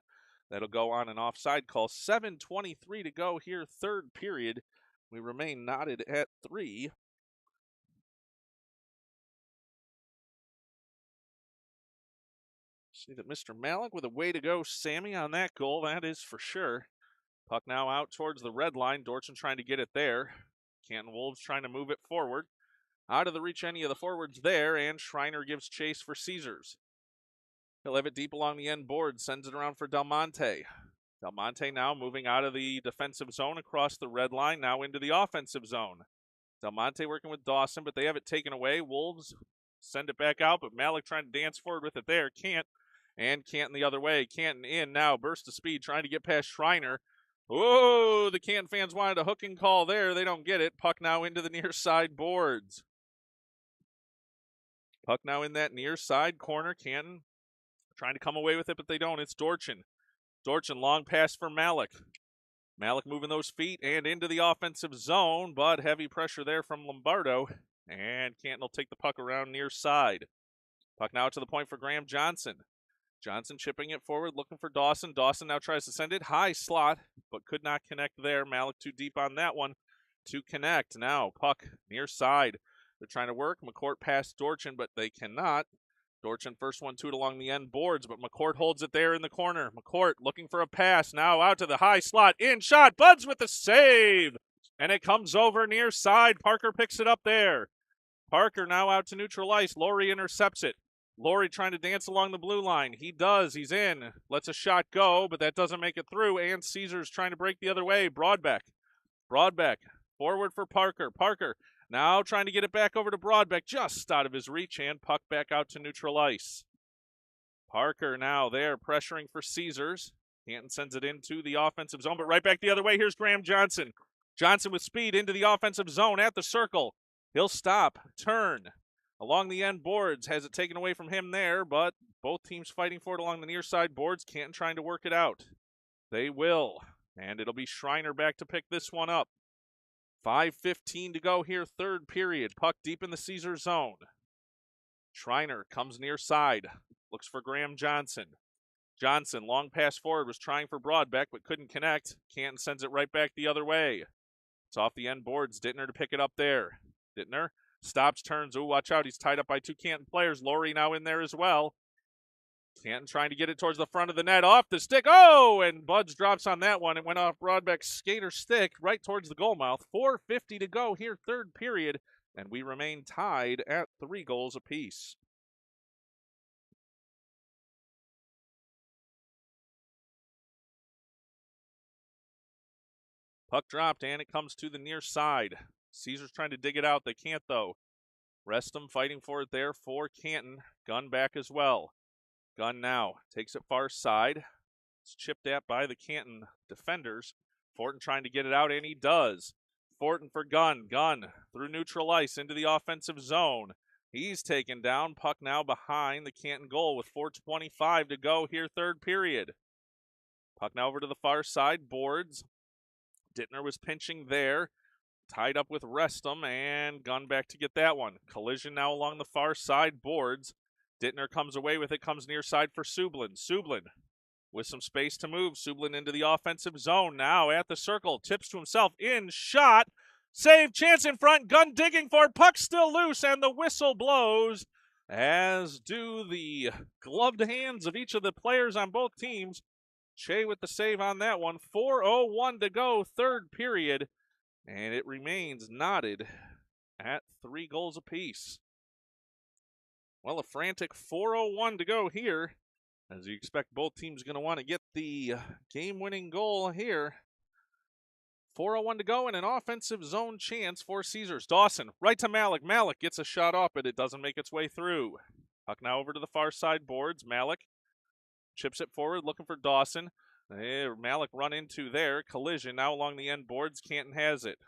That'll go on an offside call. 7:23 to go here, third period. We remain knotted at 3. See that Mr. Malik with a way to go, Sammy, on that goal. That is for sure. Puck now out towards the red line. Dorchin trying to get it there. Canton Wolves trying to move it forward. Out of the reach any of the forwards there, and Schreiner gives chase for Caesars. He'll have it deep along the end board, sends it around for Del Monte. Del Monte now moving out of the defensive zone across the red line, now into the offensive zone. Del Monte working with Dawson, but they have it taken away. Wolves send it back out, but Malik trying to dance forward with it there. Can't. And Canton the other way. Canton in now, burst of speed, trying to get past Schreiner. Oh, the Canton fans wanted a hooking call there. They don't get it. Puck now into the near side boards. Puck now in that near side corner. Canton trying to come away with it, but they don't. It's Dorchin. Dorchin, long pass for Malik. Malik moving those feet and into the offensive zone, but heavy pressure there from Lombardo. And Canton will take the puck around near side. Puck now to the point for Graham Johnson. Johnson chipping it forward, looking for Dawson. Dawson now tries to send it high slot, but could not connect there. Malik too deep on that one to connect. Now puck near side. They're trying to work. McCourt past Dorchin, but they cannot. Dorchin first 1-2 along the end boards, but McCourt holds it there in the corner. McCourt looking for a pass. Now out to the high slot. In shot. Buds with the save. And it comes over near side. Parker picks it up there. Parker now out to neutral ice. Laurie intercepts it. Laurie trying to dance along the blue line. He does. He's in. Lets a shot go, but that doesn't make it through. And Caesar's trying to break the other way. Broadbeck. Forward for Parker. Parker now trying to get it back over to Broadbeck. Just out of his reach. And puck back out to neutral ice. Parker now there pressuring for Caesars. Canton sends it into the offensive zone, but right back the other way. Here's Graham Johnson. Johnson with speed into the offensive zone at the circle. He'll stop, turn along the end boards. Has it taken away from him there, but both teams fighting for it along the near side boards. Canton trying to work it out. They will, and it'll be Schreiner back to pick this one up. 5:15 to go here, third period. Puck deep in the Caesar zone. Schreiner comes near side, looks for Graham Johnson. Johnson, long pass forward, was trying for Broadbeck, but couldn't connect. Canton sends it right back the other way. It's off the end boards. Dittner to pick it up there. Dittner stops, turns. Ooh, watch out. He's tied up by two Canton players. Laurie now in there as well. Canton trying to get it towards the front of the net. Off the stick. Oh, and Buds drops on that one. It went off Broadbeck's skater stick right towards the goal mouth. 4:50 to go here, third period, and we remain tied at 3 goals apiece. Puck dropped, and it comes to the near side. Caesar's trying to dig it out. They can't, though. Restum fighting for it there for Canton. Gunn back as well. Gunn now takes it far side. It's chipped at by the Canton defenders. Fortin trying to get it out, and he does. Fortin for Gunn. Gunn through neutral ice into the offensive zone. He's taken down. Puck now behind the Canton goal with 4:25 to go here, third period. Puck now over to the far side boards. Dittner was pinching there. Tied up with Restum, and Gunn back to get that one. Collision now along the far side boards. Dittner comes away with it, comes near side for Sublin. Sublin with some space to move. Sublin into the offensive zone now at the circle. Tips to himself, in shot. Save, chance in front. Gunn digging for it. Puck still loose, and the whistle blows, as do the gloved hands of each of the players on both teams. Shea with the save on that one. 4:01 to go, third period. And it remains knotted at 3 goals apiece. Well, a frantic 4:01 to go here, as you expect both teams going to want to get the game-winning goal here. 4:01 to go and an offensive zone chance for Caesars. Dawson, right to Malik. Malik gets a shot off, but it doesn't make its way through. Puck now over to the far side boards. Malik chips it forward, looking for Dawson. Malik run into there. Collision now along the end boards. Canton has it.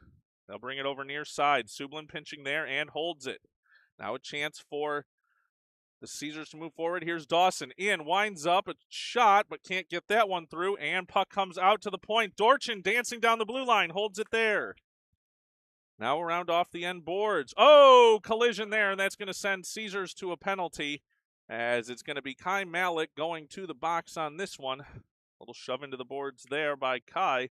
They'll bring it over near side. Sublin pinching there and holds it. Now a chance for the Caesars to move forward. Here's Dawson in, winds up a shot, but can't get that one through. And puck comes out to the point. Dorchin dancing down the blue line, holds it there. Now around off the end boards. Oh, collision there, and that's going to send Caesars to a penalty, as it's going to be Kai Malik going to the box on this one. Little shove into the boards there by Kai.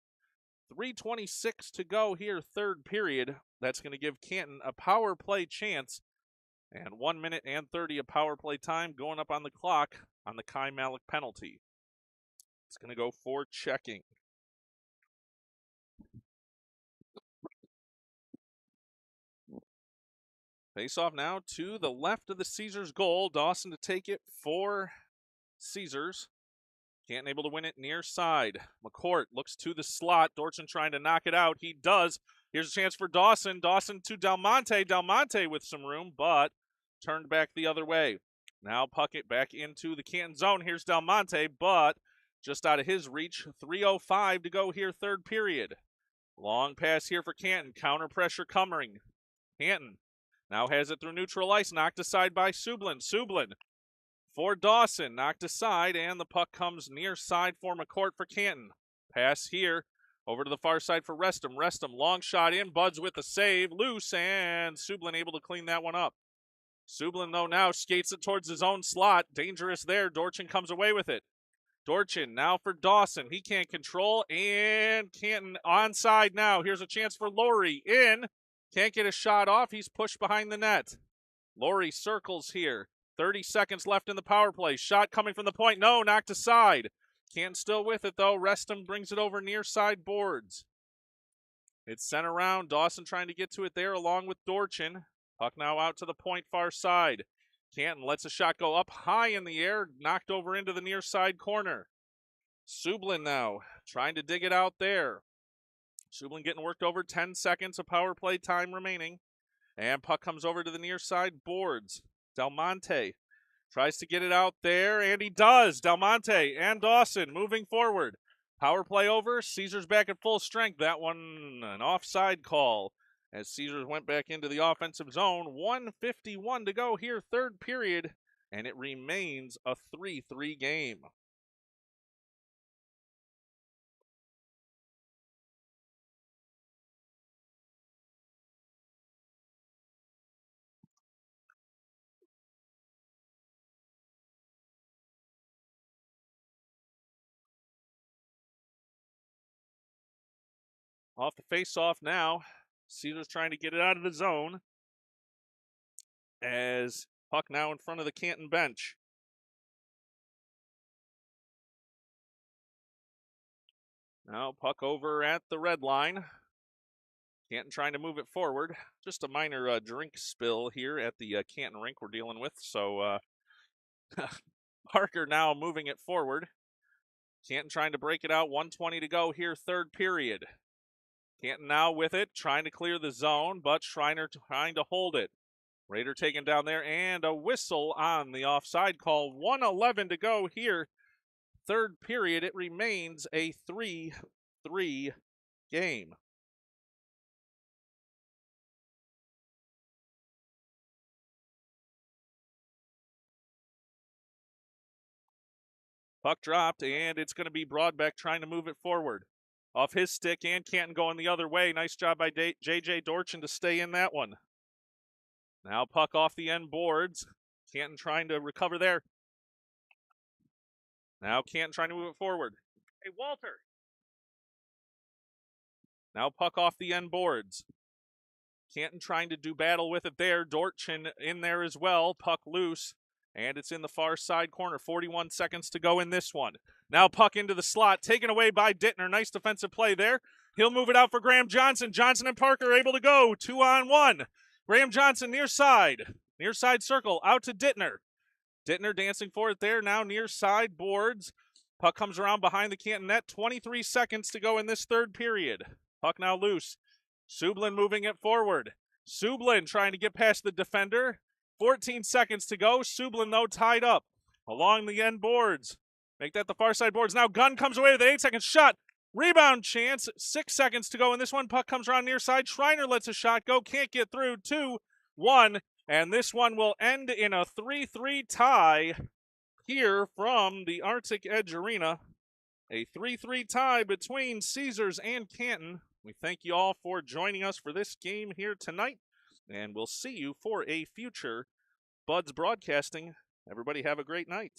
3:26 to go here, third period. That's going to give Canton a power play chance. And 1 minute and 30 of power play time going up on the clock on the Kai Malik penalty. It's going to go for checking. Face off now to the left of the Caesars goal. Dawson to take it for Caesars. Canton able to win it near side. McCourt looks to the slot. Dortson trying to knock it out. He does. Here's a chance for Dawson. Dawson to Del Monte. Del Monte with some room, but turned back the other way. Now puck it back into the Canton zone. Here's Del Monte, but just out of his reach. 3:05 to go here, third period. Long pass here for Canton. Counter pressure coming. Canton now has it through neutral ice. Knocked aside by Sublin. Sublin for Dawson, knocked aside, and the puck comes near side for McCourt for Canton. Pass here, over to the far side for Restom. Restom, long shot in, Buds with the save, loose, and Sublin able to clean that one up. Sublin, though, now skates it towards his own slot. Dangerous there. Dorchin comes away with it. Dorchin now for Dawson. He can't control, and Canton onside now. Here's a chance for Laurie. In. Can't get a shot off. He's pushed behind the net. Laurie circles here. 30 seconds left in the power play. Shot coming from the point. No, knocked aside. Canton still with it, though. Restom brings it over near side boards. It's sent around. Dawson trying to get to it there along with Dorchin. Puck now out to the point far side. Canton lets a shot go up high in the air. Knocked over into the near side corner. Sublin now trying to dig it out there. Sublin getting worked over. 10 seconds of power play time remaining. And puck comes over to the near side boards. Del Monte tries to get it out there, and he does. Del Monte and Dawson moving forward. Power play over. Caesars back at full strength. That one an offside call as Caesars went back into the offensive zone. 1:51 to go here, third period, and it remains a 3-3 game. Off the face-off now. Caesars trying to get it out of the zone as puck now in front of the Canton bench. Now puck over at the red line. Canton trying to move it forward. Just a minor drink spill here at the Canton rink we're dealing with. So Parker now moving it forward. Canton trying to break it out. 1:20 to go here, third period. Canton now with it, trying to clear the zone, but Schreiner trying to hold it. Raider taken down there, and a whistle on the offside call. 1:11 to go here, third period. It remains a 3-3 game. Puck dropped, and it's going to be Broadbeck trying to move it forward. Off his stick, and Canton going the other way. Nice job by J.J. Dorchin to stay in that one. Now puck off the end boards. Canton trying to recover there. Now Canton trying to move it forward. Hey, Walter. Now puck off the end boards. Canton trying to do battle with it there. Dorchin in there as well. Puck loose. And it's in the far side corner. 41 seconds to go in this one. Now puck into the slot. Taken away by Dittner. Nice defensive play there. He'll move it out for Graham Johnson. Johnson and Parker able to go. 2-on-1. Graham Johnson near side. Near side circle. Out to Dittner. Dittner dancing for it there. Now near side boards. Puck comes around behind the Canton net. 23 seconds to go in this third period. Puck now loose. Sublin moving it forward. Sublin trying to get past the defender. 14 seconds to go. Sublin, though, tied up along the end boards. Make that the far side boards. Now Gunn comes away with an 8-second shot. Rebound chance. 6 seconds to go in this one. Puck comes around near side. Schreiner lets a shot go. Can't get through. 2-1. And this one will end in a 3-3 tie here from the Arctic Edge Arena. A 3-3 tie between Caesars and Canton. We thank you all for joining us for this game here tonight. And we'll see you for a future Buds broadcasting. Everybody have a great night.